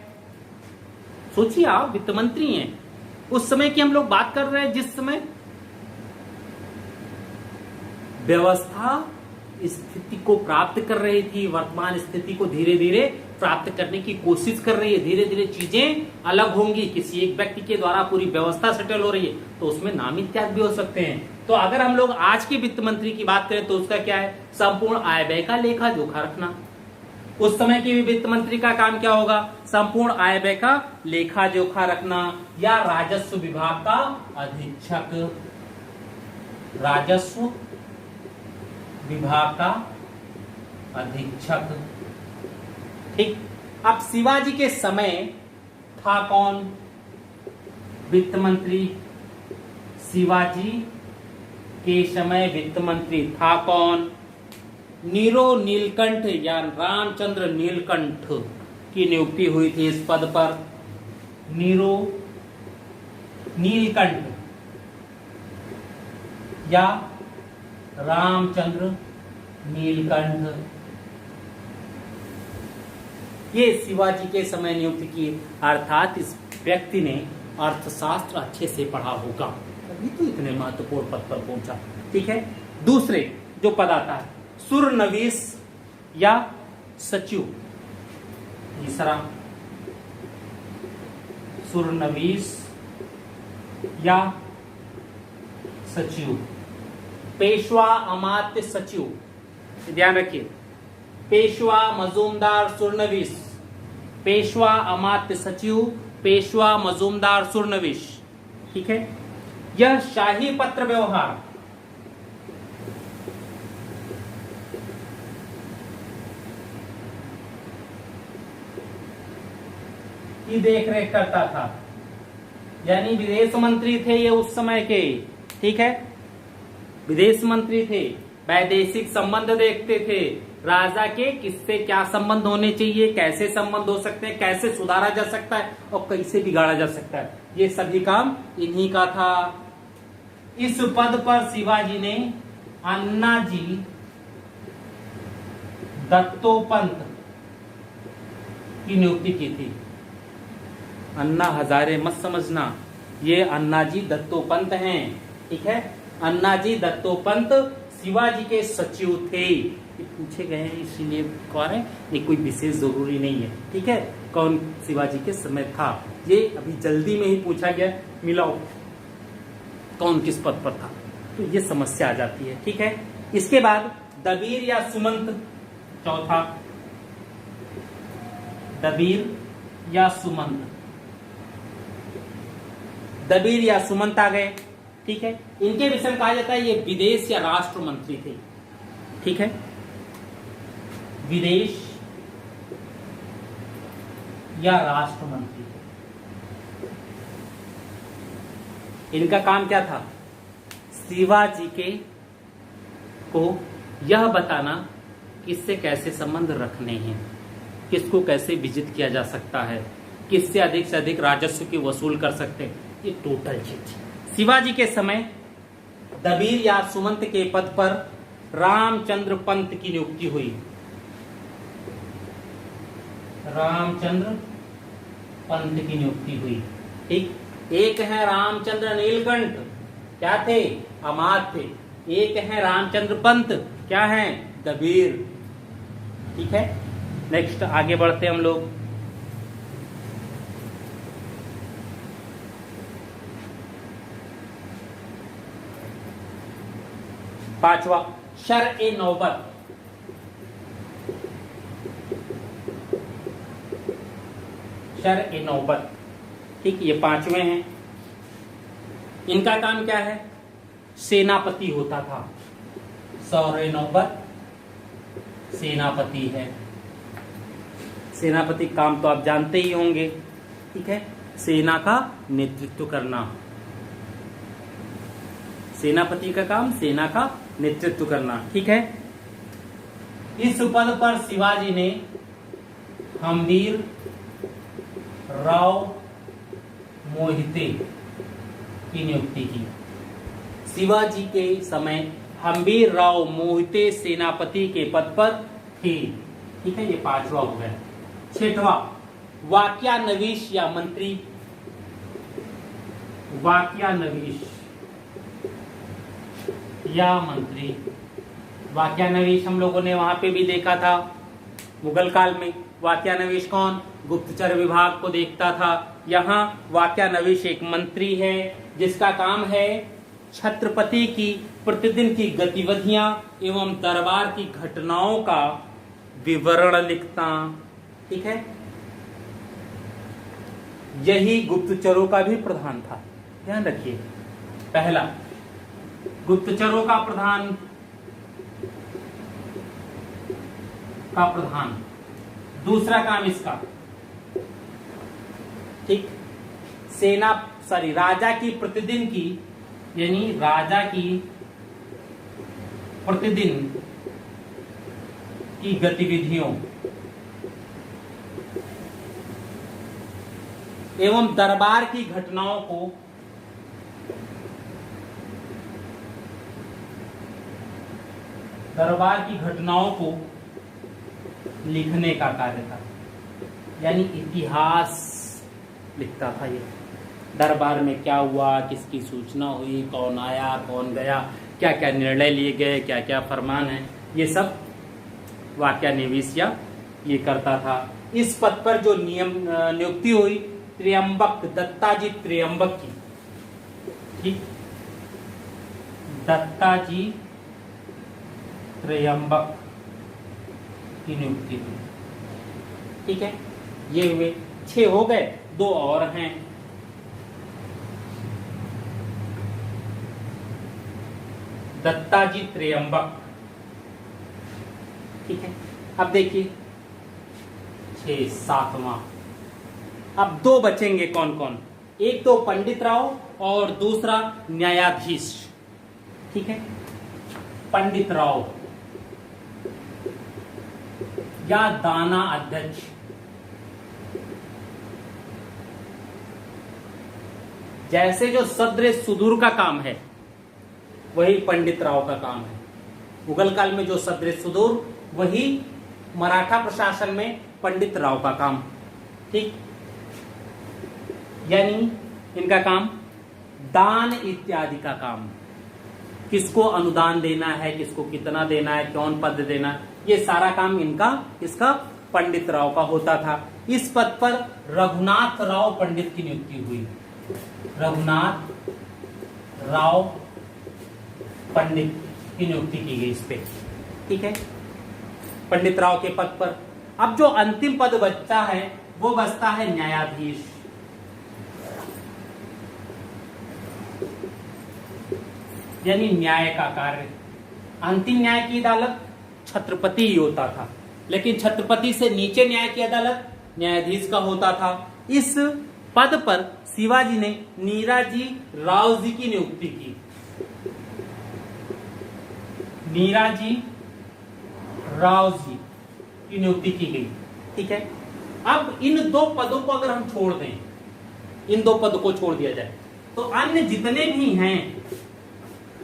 सोचिए आप, वित्त मंत्री हैं। उस समय की हम लोग बात कर रहे हैं जिस समय व्यवस्था स्थिति को प्राप्त कर रही थी, वर्तमान स्थिति को धीरे धीरे प्राप्त करने की कोशिश कर रही है। धीरे धीरे चीजें अलग होंगी, किसी एक व्यक्ति के द्वारा पूरी व्यवस्था सेटल हो रही है, तो उसमें नाम इत्यादि भी हो सकते हैं। तो अगर हम लोग आज के वित्त मंत्री की बात करें तो उसका क्या है, संपूर्ण आय व्यय का लेखा जोखा रखना। उस समय की वित्त मंत्री का काम क्या होगा, संपूर्ण आय व्यय का लेखा जोखा रखना, या राजस्व विभाग का अधीक्षक, राजस्व विभाग का अधीक्षक। ठीक। अब शिवाजी के समय था कौन वित्त मंत्री, शिवाजी के समय वित्त मंत्री था कौन, नीरो नीलकंठ या रामचंद्र नीलकंठ की नियुक्ति हुई थी इस पद पर। नीरो नीलकंठ या रामचंद्र नीलकंठ, ये शिवाजी के समय नियुक्ति की, अर्थात इस व्यक्ति ने अर्थशास्त्र अच्छे से पढ़ा होगा, तभी तो इतने महत्वपूर्ण पद पर पहुंचा। ठीक है। दूसरे जो पद आता है, सुरनवीस या सचिव। तीसरा सुरनवीस या सचिव, पेशवा अमात्य सचिव, ध्यान रखिए, पेशवा मजूमदार सुरनवीस, पेशवा अमात्य सचिव, पेशवा मजूमदार सुरनवीस। ठीक है। यह शाही पत्र व्यवहार, की देख रेख करता था, यानी विदेश मंत्री थे ये उस समय के। ठीक है। विदेश मंत्री थे, वैदेशिक संबंध देखते थे, राजा के किससे क्या संबंध होने चाहिए, कैसे संबंध हो सकते हैं, कैसे सुधारा जा सकता है और कैसे बिगाड़ा जा सकता है, ये सभी काम इन्हीं का था। इस पद पर शिवाजी ने अन्नाजी दत्तोपंत की नियुक्ति की थी। अन्ना हजारे मत समझना, ये अन्नाजी दत्तोपंत हैं। ठीक है। अन्नाजी दत्तोपंत शिवाजी के सचिव थे। ये पूछे गए हैं इसीलिए कौन है, ये कोई विशेष जरूरी नहीं है। ठीक है। कौन शिवाजी के समय था, ये अभी जल्दी में ही पूछा गया, मिलाओ कौन किस पद पर था, तो ये समस्या आ जाती है। ठीक है। इसके बाद दबीर या सुमंत, चौथा दबीर या सुमंत, दबीर या सुमंत आ गए। ठीक है। इनके विषय में कहा जाता है ये विदेश या राष्ट्र मंत्री थे। ठीक है। विदेश या राष्ट्र मंत्री थे। इनका काम क्या था, शिवाजी के को यह बताना किससे कैसे संबंध रखने हैं, किसको कैसे विजित किया जा सकता है, किससे अधिक से अधिक राजस्व की वसूल कर सकते हैं, ये टोटल चीज। शिवाजी के समय दबीर या सुमंत के पद पर रामचंद्र पंत की नियुक्ति हुई। रामचंद्र पंत की नियुक्ति हुई। ठीक। एक है रामचंद्र नीलकंठ, क्या थे, अमात्य थे। एक है रामचंद्र पंत, क्या है, दबीर। ठीक है। नेक्स्ट आगे बढ़ते हम लोग। पांचवा शर-ए नौबत। शर-ए नौबत। ठीक। ये पांचवें हैं। इनका काम क्या है, सेनापति होता था। शर-ए नौबत सेनापति है। सेनापति काम तो आप जानते ही होंगे। ठीक है। सेना का नेतृत्व करना, सेनापति का काम सेना का नेतृत्व करना। ठीक है। इस पद पर शिवाजी ने हम्बीर राव मोहिते की नियुक्ति की। शिवाजी के समय हम्बीर राव मोहिते सेनापति के पद पर थे। ठीक है। ये पांचवा हो गया। छठवा वाक्यानवीश या मंत्री। वाक्यानवीश या मंत्री, वाक्यानवीश हम लोगों ने वहां पे भी देखा था। मुगल काल में वाक्यानवीश कौन? गुप्तचर विभाग को देखता था। यहाँ वाक्यानवीश एक मंत्री है जिसका काम है छत्रपति की प्रतिदिन की गतिविधियां एवं दरबार की घटनाओं का विवरण लिखता। ठीक है, यही गुप्तचरों का भी प्रधान था, ध्यान रखिए। पहला गुप्तचरों का प्रधान दूसरा काम इसका, ठीक, राजा की प्रतिदिन की, यानी राजा की प्रतिदिन की गतिविधियों एवं दरबार की घटनाओं को लिखने का कार्य था, यानी इतिहास लिखता था। ये दरबार में क्या हुआ, किसकी सूचना हुई, कौन आया, कौन गया, क्या क्या निर्णय लिए गए, क्या क्या फरमान है, ये सब वाक्यानवीश या ये करता था। इस पद पर जो नियुक्ति हुई त्र्यंबक, दत्ताजी त्र्यंबक की, ठीक, दत्ताजी त्र्यंबक की नियुक्ति हुई। ठीक है, ये हुए 6 हो गए, 2 और हैं। दत्ताजी त्र्यंबक, ठीक है। अब देखिए 6, 7वां। अब 2 बचेंगे, कौन कौन? एक तो पंडित राव और दूसरा न्यायाधीश। ठीक है, पंडित राव या दाना अध्यक्ष, जैसे जो सद्र सुदूर का काम है वही पंडित राव का काम है। मुगल काल में जो सद्र सुदूर, वही मराठा प्रशासन में पंडित राव का काम। ठीक, यानी इनका काम दान इत्यादि का काम, किसको अनुदान देना है, किसको कितना देना है, कौन पद देना है, ये सारा काम इसका पंडित राव का होता था। इस पद पर रघुनाथ राव पंडित की नियुक्ति हुई। रघुनाथ राव पंडित की नियुक्ति की गई इस पे। ठीक है, पंडित राव के पद पर। अब जो अंतिम पद बचता है वो बचता है न्यायाधीश। यानी न्याय का कार्य। अंतिम न्याय की अदालत छत्रपति ही होता था, लेकिन छत्रपति से नीचे न्याय की अदालत न्यायाधीश का होता था। इस पद पर शिवाजी ने नीराजी राव जी की नियुक्ति की। नीराजी राव जी की नियुक्ति की गई। ठीक है, अब इन 2 पदों को अगर हम छोड़ दें, इन 2 पद को छोड़ दिया जाए, तो अन्य जितने भी हैं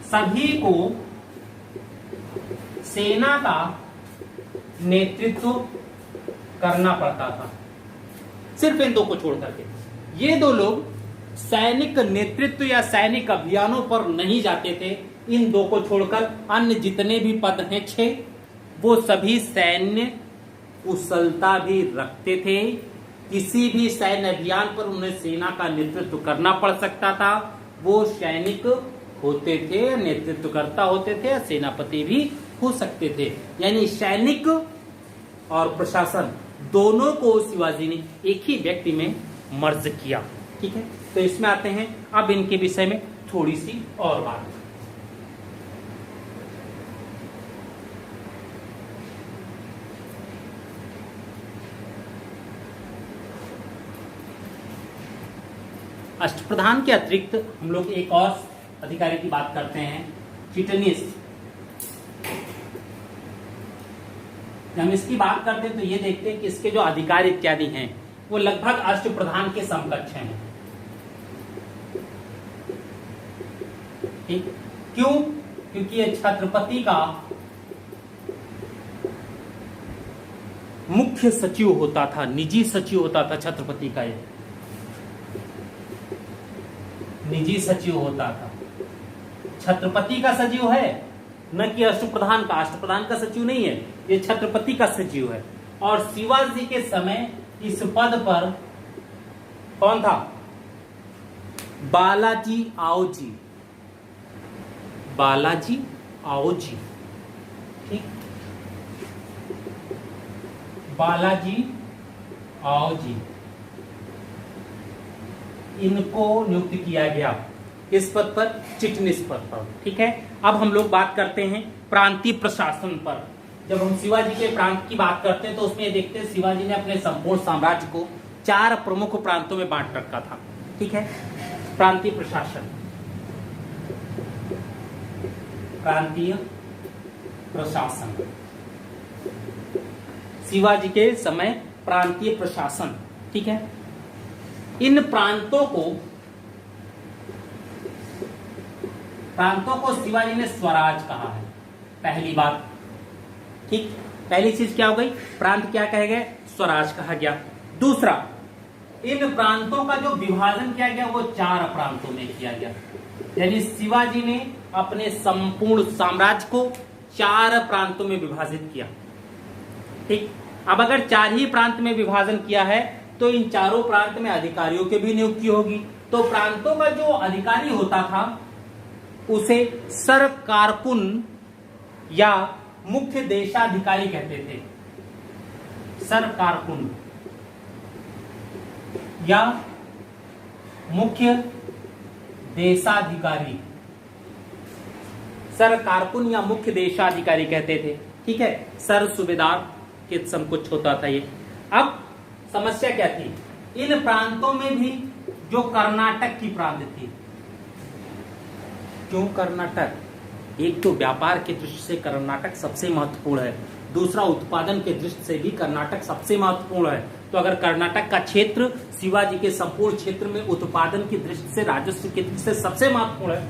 सभी को सेना का नेतृत्व करना पड़ता था, सिर्फ इन 2 को छोड़ करके। ये 2 लोग सैनिक नेतृत्व या सैनिक अभियानों पर नहीं जाते थे। इन 2 को छोड़कर अन्य जितने भी पद हैं 6, वो सभी सैन्य कुशलता भी रखते थे। किसी भी सैन्य अभियान पर उन्हें सेना का नेतृत्व करना पड़ सकता था। वो सैनिक होते थे, नेतृत्वकर्ता होते थे, सेनापति भी हो सकते थे। यानी सैनिक और प्रशासन दोनों को शिवाजी ने एक ही व्यक्ति में मर्ज किया। ठीक है, तो इसमें आते हैं अब इनके विषय में थोड़ी सी और बात। अष्टप्रधान के अतिरिक्त हम लोग एक और अधिकारी की बात करते हैं, चिटनीस। जब हम इसकी बात करते हैं तो ये देखते हैं कि इसके जो अधिकार इत्यादि हैं वो लगभग अष्टप्रधान के समकक्ष हैं। ठीक, क्यों? क्योंकि ये छत्रपति का मुख्य सचिव होता था, निजी सचिव होता था छत्रपति का। ये निजी सचिव होता था। छत्रपति का सचिव है न कि अष्टप्रधान का। अष्टप्रधान का सचिव नहीं है, ये छत्रपति का सचिव है। और शिवाजी के समय इस पद पर कौन था? बालाजी आओजी। बालाजी आओजी, ठीक, बालाजी आओजी, इनको नियुक्त किया गया इस पद पर, चिटनीस पद पर। ठीक है, अब हम लोग बात करते हैं प्रांतीय प्रशासन पर। जब हम शिवाजी के प्रांत की बात करते हैं तो उसमें देखते हैं शिवाजी ने अपने संपूर्ण साम्राज्य को 4 प्रमुख प्रांतों में बांट रखा था। ठीक है, प्रांतीय प्रशासन, प्रांतीय प्रशासन, शिवाजी के समय प्रांतीय प्रशासन। ठीक है, इन प्रांतों को शिवाजी ने स्वराज कहा है, पहली बात। ठीक, पहली चीज क्या हो गई? प्रांत क्या कहे गए? स्वराज कहा गया। दूसरा, इन प्रांतों का जो विभाजन किया गया वो 4 प्रांतों में किया गया, यानी शिवाजी ने अपने संपूर्ण साम्राज्य को 4 प्रांतों में विभाजित किया। ठीक, अब अगर 4 ही प्रांत में विभाजन किया है तो इन चारों प्रांत में अधिकारियों की भी नियुक्ति होगी। तो प्रांतों का जो अधिकारी होता था उसे सरकारकुन या मुख्य देशाधिकारी कहते थे। सरकारकुन या मुख्य देशाधिकारी, सरकारकुन या मुख्य देशाधिकारी कहते थे। ठीक है, सर सूबेदार के सम कुछ होता था ये। अब समस्या क्या थी? इन प्रांतों में भी जो कर्नाटक की प्रांत थी। क्यों कर्नाटक? एक तो व्यापार के दृष्टि से कर्नाटक सबसे महत्वपूर्ण है, दूसरा उत्पादन के दृष्टि से भी कर्नाटक सबसे महत्वपूर्ण है। तो अगर कर्नाटक का क्षेत्र शिवाजी के संपूर्ण क्षेत्र में उत्पादन की दृष्टि से, राजस्व की दृष्टि से सबसे महत्वपूर्ण है,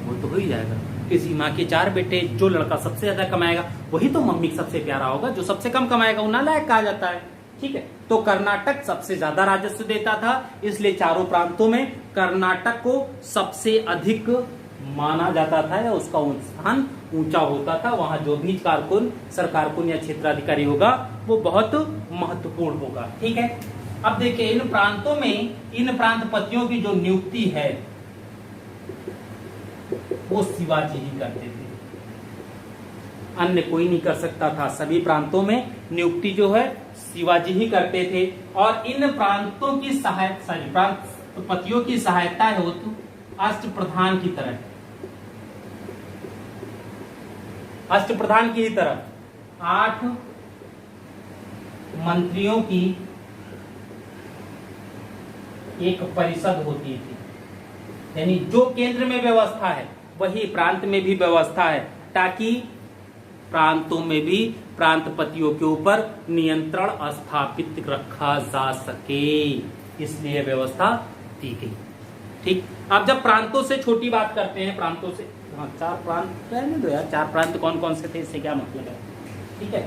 वो तो हो ही जाएगा। किसी माँ के 4 बेटे, जो लड़का सबसे ज्यादा कमाएगा वही तो मम्मी का सबसे प्यारा होगा, जो सबसे कम कमाएगा वो नालायक कहा जाता है। ठीक है, तो कर्नाटक सबसे ज्यादा राजस्व देता था, इसलिए चारों प्रांतों में कर्नाटक को सबसे अधिक माना जाता था या उसका स्थान ऊंचा होता था। वहां जो भी कारकुन, सरकारकुन या क्षेत्राधिकारी होगा वो बहुत महत्वपूर्ण होगा। ठीक है, अब देखिए इन प्रांतों में इन प्रांतपतियों की जो नियुक्ति है वो शिवाजी ही करते थे, अन्य कोई नहीं कर सकता था। सभी प्रांतों में नियुक्ति जो है शिवाजी ही करते थे। और इन प्रांतों की सहायता, प्रांतपतियों की सहायता है हेतु अष्टप्रधान की तरह, अष्टप्रधान की तरह 8 मंत्रियों की एक परिषद होती थी, यानी जो केंद्र में व्यवस्था है वही प्रांत में भी व्यवस्था है, ताकि प्रांतों में भी प्रांतपतियों के ऊपर नियंत्रण स्थापित रखा जा सके, इसलिए व्यवस्था दी गई। ठीक, अब जब प्रांतों से छोटी बात करते हैं, प्रांतों से, हाँ 4 प्रांत रहने दो यार, 4 प्रांत कौन कौन से थे इससे क्या मतलब है। ठीक है,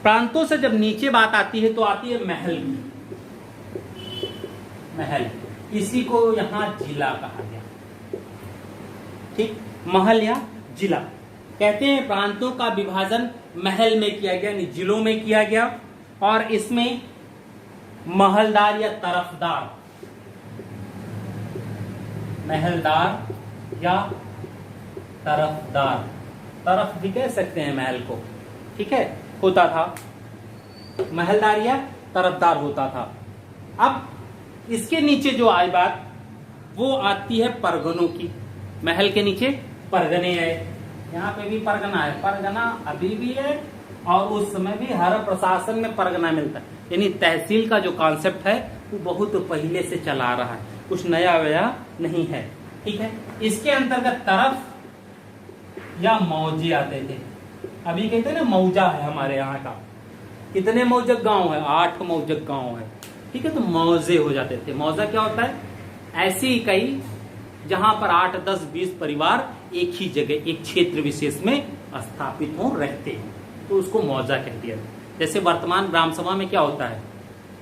प्रांतों से जब नीचे बात आती है तो आती है महल की। महल, इसी को यहां जिला कहा गया। ठीक, महल या जिला कहते हैं। प्रांतों का विभाजन महल में किया गया, यानी जिलों में किया गया। और इसमें महलदार या तरफदार, महलदार या तरफदार, तरफ भी कह सकते हैं महल को। ठीक है, होता था, महलदार या तरफदार होता था। अब इसके नीचे जो आई बात वो आती है परगनों की। महल के नीचे परगने है, यहाँ पे भी परगना है, परगना अभी भी है और उस समय भी हर प्रशासन में परगना मिलता है। यानी तहसील का जो कॉन्सेप्ट है वो बहुत पहले से चला रहा है, कुछ नया वया नहीं है। ठीक है, इसके अंतर्गत तरफ या मौजे आते थे। अभी कहते हैं ना मौजा है हमारे यहाँ का, कितने मौजक गांव है? 8 मौजक गांव है। ठीक है, तो मौजे हो जाते थे। मौजा क्या होता है? ऐसी इकाई जहां पर 8, 10, 20 परिवार एक ही जगह, एक क्षेत्र विशेष में स्थापित हो, रहते हैं, तो उसको मौजा कह दिया। जैसे वर्तमान ग्राम सभा में क्या होता है?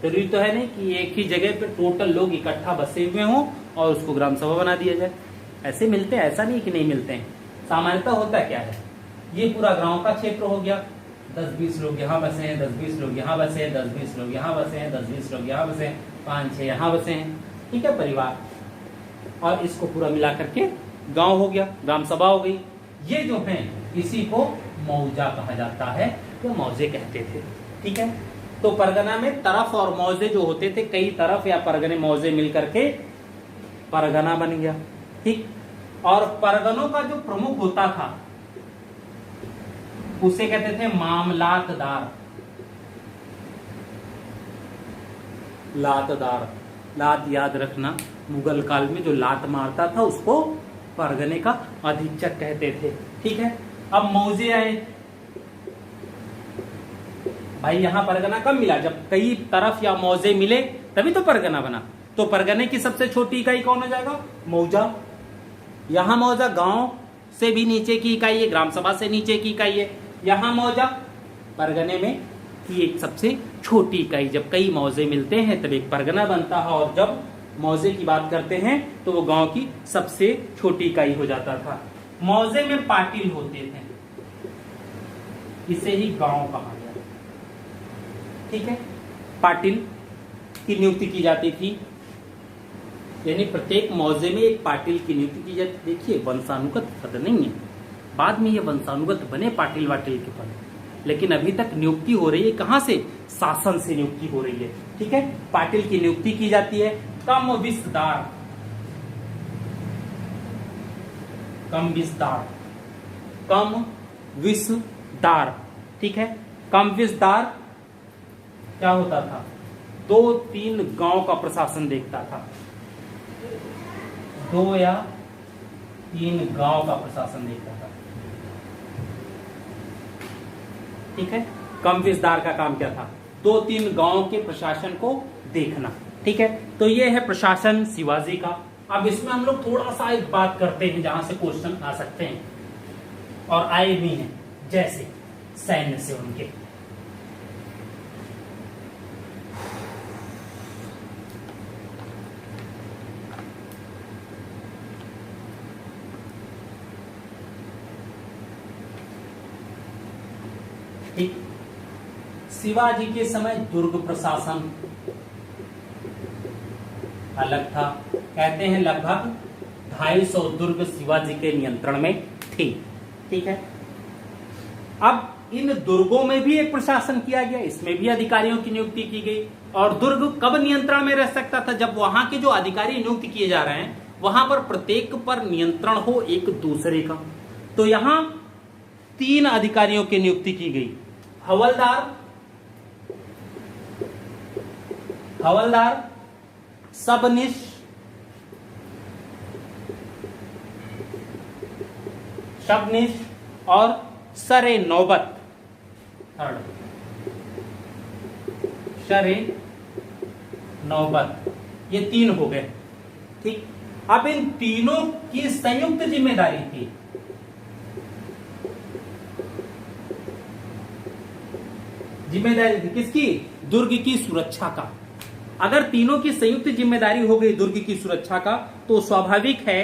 जरूरी तो है नहीं कि एक ही जगह पे टोटल लोग इकट्ठा बसे हुए हों और उसको ग्राम सभा बना दिया जाए। ऐसे मिलते हैं, ऐसा नहीं कि नहीं मिलते हैं। सामान्यतः होता क्या है, ये पूरा गांव का क्षेत्र हो गया, 10-20 लोग यहाँ बसे हैं, 10-20 लोग यहाँ बसे हैं, 10-20 लोग यहाँ बसे हैं, 10-20 लोग यहाँ बसे हैं, 5-6 यहाँ बसे हैं, ठीक है, परिवार। और इसको पूरा मिला करके गांव हो गया, ग्राम सभा हो गई। ये जो है इसी को मौजा कहा जाता है, तो मौजे कहते थे, ठीक है। तो परगना में तरफ और मौजे जो होते थे, कई तरफ या परगने मौजे मिलकर के परगना बन गया, ठीक। और परगनों का जो प्रमुख होता था उसे कहते थे मामलातदार। लातदार, लात याद रखना, मुगल काल में जो लात मारता था उसको परगने का अधीक्षक कहते थे, ठीक है। अब मौजे आए, भाई यहां परगना कब मिला, जब कई तरफ या मौजे मिले तभी तो परगना बना। तो परगने की सबसे छोटी इकाई कौन हो जाएगा, मौजा। यहां मौजा गांव से भी नीचे की इकाई है, ग्राम सभा से नीचे की इकाई है। यहां मौजा परगने में की एक सबसे छोटी इकाई। जब कई मौजे मिलते हैं तब एक परगना बनता है, और जब मौजे की बात करते हैं तो वो गांव की सबसे छोटी इकाई हो जाता था। मौजे में पाटिल होते थे, इसे ही गांव कहा गया, ठीक है। पाटिल की नियुक्ति की जाती थी, यानी प्रत्येक मौजे में एक पाटिल की नियुक्ति की जाती। देखिए वंशानुगत पद नहीं है, बाद में ये वंशानुगत बने पाटिल वाटिल के पद, लेकिन अभी तक नियुक्ति हो रही है कहां से, शासन से नियुक्ति हो रही है, ठीक है। पाटिल की नियुक्ति की जाती है। कम विस्तार, कम विस्तार, कम विस्तार, ठीक है। कम विस्तार क्या होता था, 2-3 गांव का प्रशासन देखता था, 2 या 3 गांव का प्रशासन देखता था, ठीक है। कम विस्तार का काम क्या था, 2-3 गांव के प्रशासन को देखना, ठीक है। तो ये है प्रशासन शिवाजी का। अब इसमें हम लोग थोड़ा सा एक बात करते हैं जहां से क्वेश्चन आ सकते हैं और आए भी हैं, जैसे सैन्य से उनके। ठीक, शिवाजी के समय दुर्ग प्रशासन अलग था। कहते हैं लगभग 250 दुर्ग शिवाजी के नियंत्रण में थे, ठीक है। अब इन दुर्गों में भी एक प्रशासन किया गया, इसमें भी अधिकारियों की नियुक्ति की गई। और दुर्ग कब नियंत्रण में रह सकता था, जब वहां के जो अधिकारी नियुक्त किए जा रहे हैं वहां पर प्रत्येक पर नियंत्रण हो एक दूसरे का। तो यहां 3 अधिकारियों की नियुक्ति की गई, हवलदार, सबनिश, शबनिश और सरे नौबत, शरे नौबत, ये 3 हो गए, ठीक। अब इन तीनों की संयुक्त जिम्मेदारी थी, किसकी, दुर्ग की सुरक्षा का। अगर तीनों की संयुक्त जिम्मेदारी हो गई दुर्ग की सुरक्षा का, तो स्वाभाविक है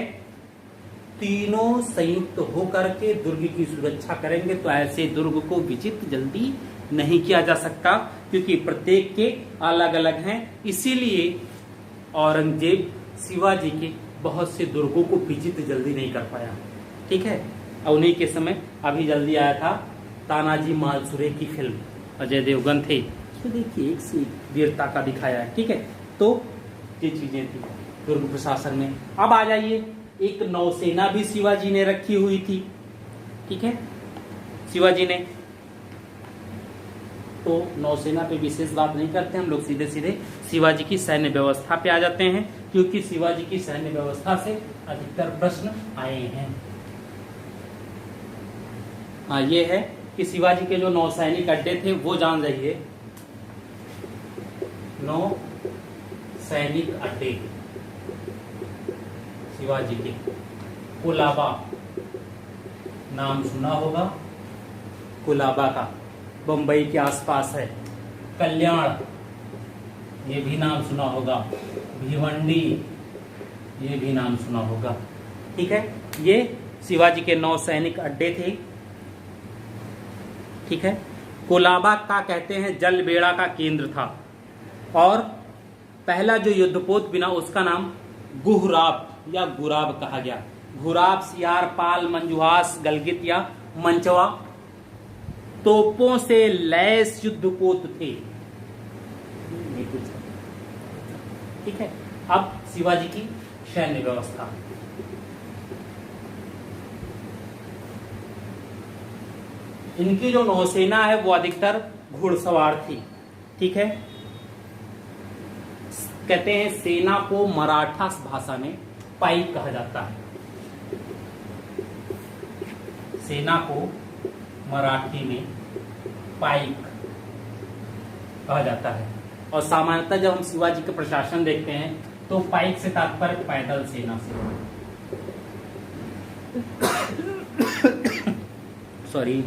तीनों संयुक्त होकर के दुर्ग की सुरक्षा करेंगे। तो ऐसे दुर्ग को विजित जल्दी नहीं किया जा सकता, क्योंकि प्रत्येक के अलग अलग हैं। इसीलिए औरंगजेब शिवाजी के बहुत से दुर्गों को विजित जल्दी नहीं कर पाया, ठीक है। उन्हीं के समय अभी जल्दी आया था तानाजी मालसुरे की फिल्म, अजय देवगन थे, तो देखिए एक से वीरता का दिखाया है, ठीक है। तो ये चीजें थी दुर्ग प्रशासन में। अब आ जाइए, एक नौसेना भी शिवाजी ने रखी हुई थी, ठीक है, शिवाजी ने। तो नौसेना पे विशेष बात नहीं करते हम लोग, सीधे सीधे शिवाजी की सैन्य व्यवस्था पे आ जाते हैं, क्योंकि शिवाजी की सैन्य व्यवस्था से अधिकतर प्रश्न आए हैं। हाँ, ये है कि शिवाजी के जो नौसैनिक अड्डे थे वो जान जाइए, नौ सैनिक अड्डे शिवाजी के। कुलाबा नाम सुना होगा, कुलाबा का, बंबई के आसपास है। कल्याण ये भी नाम सुना होगा, भिवंडी, ये भी नाम सुना होगा। ठीक है, ये शिवाजी के 9 सैनिक अड्डे थे। ठीक है, कोलाबा का कहते हैं जलबेड़ा का केंद्र था, और पहला जो युद्धपोत बिना उसका नाम गुहराब या गुराब कहा गया। गुराब सियार, पाल, मंजुहास, गलगित या मंचवा तोपों से लैस युद्धपोत थे। ठीक है, अब शिवाजी की सैन्य व्यवस्था। इनकी जो नौसेना है वो अधिकतर घुड़सवार थी। ठीक है, कहते हैं सेना को मराठा भाषा में पाइक कहा जाता है। सेना को मराठी में पाइक कहा जाता है, और सामान्यतः जब हम शिवाजी का प्रशासन देखते हैं तो पाइक से तात्पर्य पैदल सेना से। सॉरी।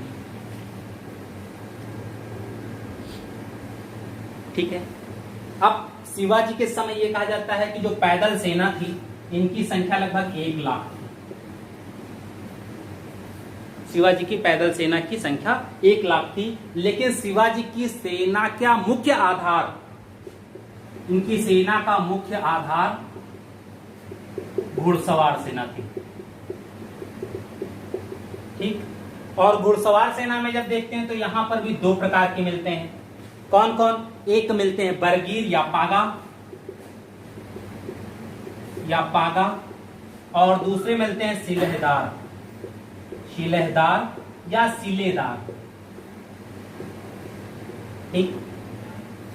ठीक है, अब शिवाजी के समय यह कहा जाता है कि जो पैदल सेना थी इनकी संख्या लगभग 1 लाख थी। शिवाजी की पैदल सेना की संख्या 1 लाख थी, लेकिन शिवाजी की सेना का मुख्य आधार, इनकी सेना का मुख्य आधार घुड़सवार सेना थी। ठीक, और घुड़सवार सेना में जब देखते हैं तो यहां पर भी 2 प्रकार के मिलते हैं। कौन कौन? एक मिलते हैं बरगीर या पागा, और दूसरे मिलते हैं शिलेदार या सिलेदार। ठीक,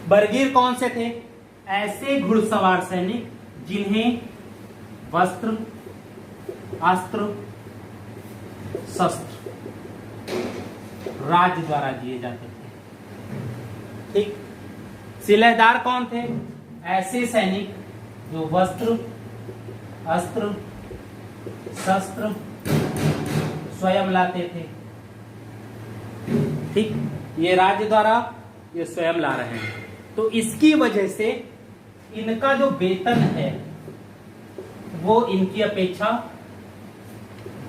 बरगीर कौन से थे? ऐसे घुड़सवार सैनिक जिन्हें वस्त्र, अस्त्र, शस्त्र राज्य द्वारा दिए जाते थे। ठीक, सिलेदार कौन थे? ऐसे सैनिक जो वस्त्र, अस्त्र, शस्त्र स्वयं लाते थे। ठीक, ये राज्य द्वारा ये स्वयं ला रहे हैं, तो इसकी वजह से इनका जो वेतन है वो इनकी अपेक्षा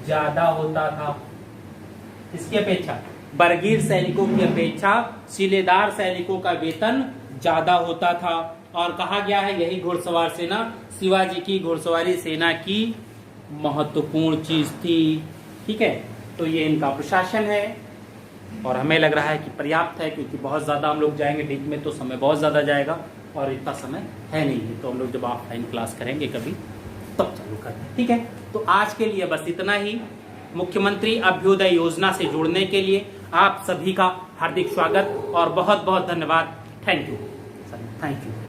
ज्यादा होता था। इसकी अपेक्षा बरगीर सैनिकों की अपेक्षा शिलेदार सैनिकों का वेतन ज्यादा होता था, और कहा गया है यही घुड़सवार सेना शिवाजी की घुड़सवारी सेना की महत्वपूर्ण चीज थी। ठीक है, तो ये इनका प्रशासन है, और हमें लग रहा है कि पर्याप्त है, क्योंकि बहुत ज्यादा हम लोग जाएंगे डीप में तो समय बहुत ज्यादा जाएगा, और इतना समय है नहीं, तो हम लोग जब ऑफलाइन क्लास करेंगे कभी तब चालू करेंगे। ठीक है, तो आज के लिए बस इतना ही। मुख्यमंत्री अभ्युदय योजना से जुड़ने के लिए आप सभी का हार्दिक स्वागत और बहुत बहुत धन्यवाद। Thank you.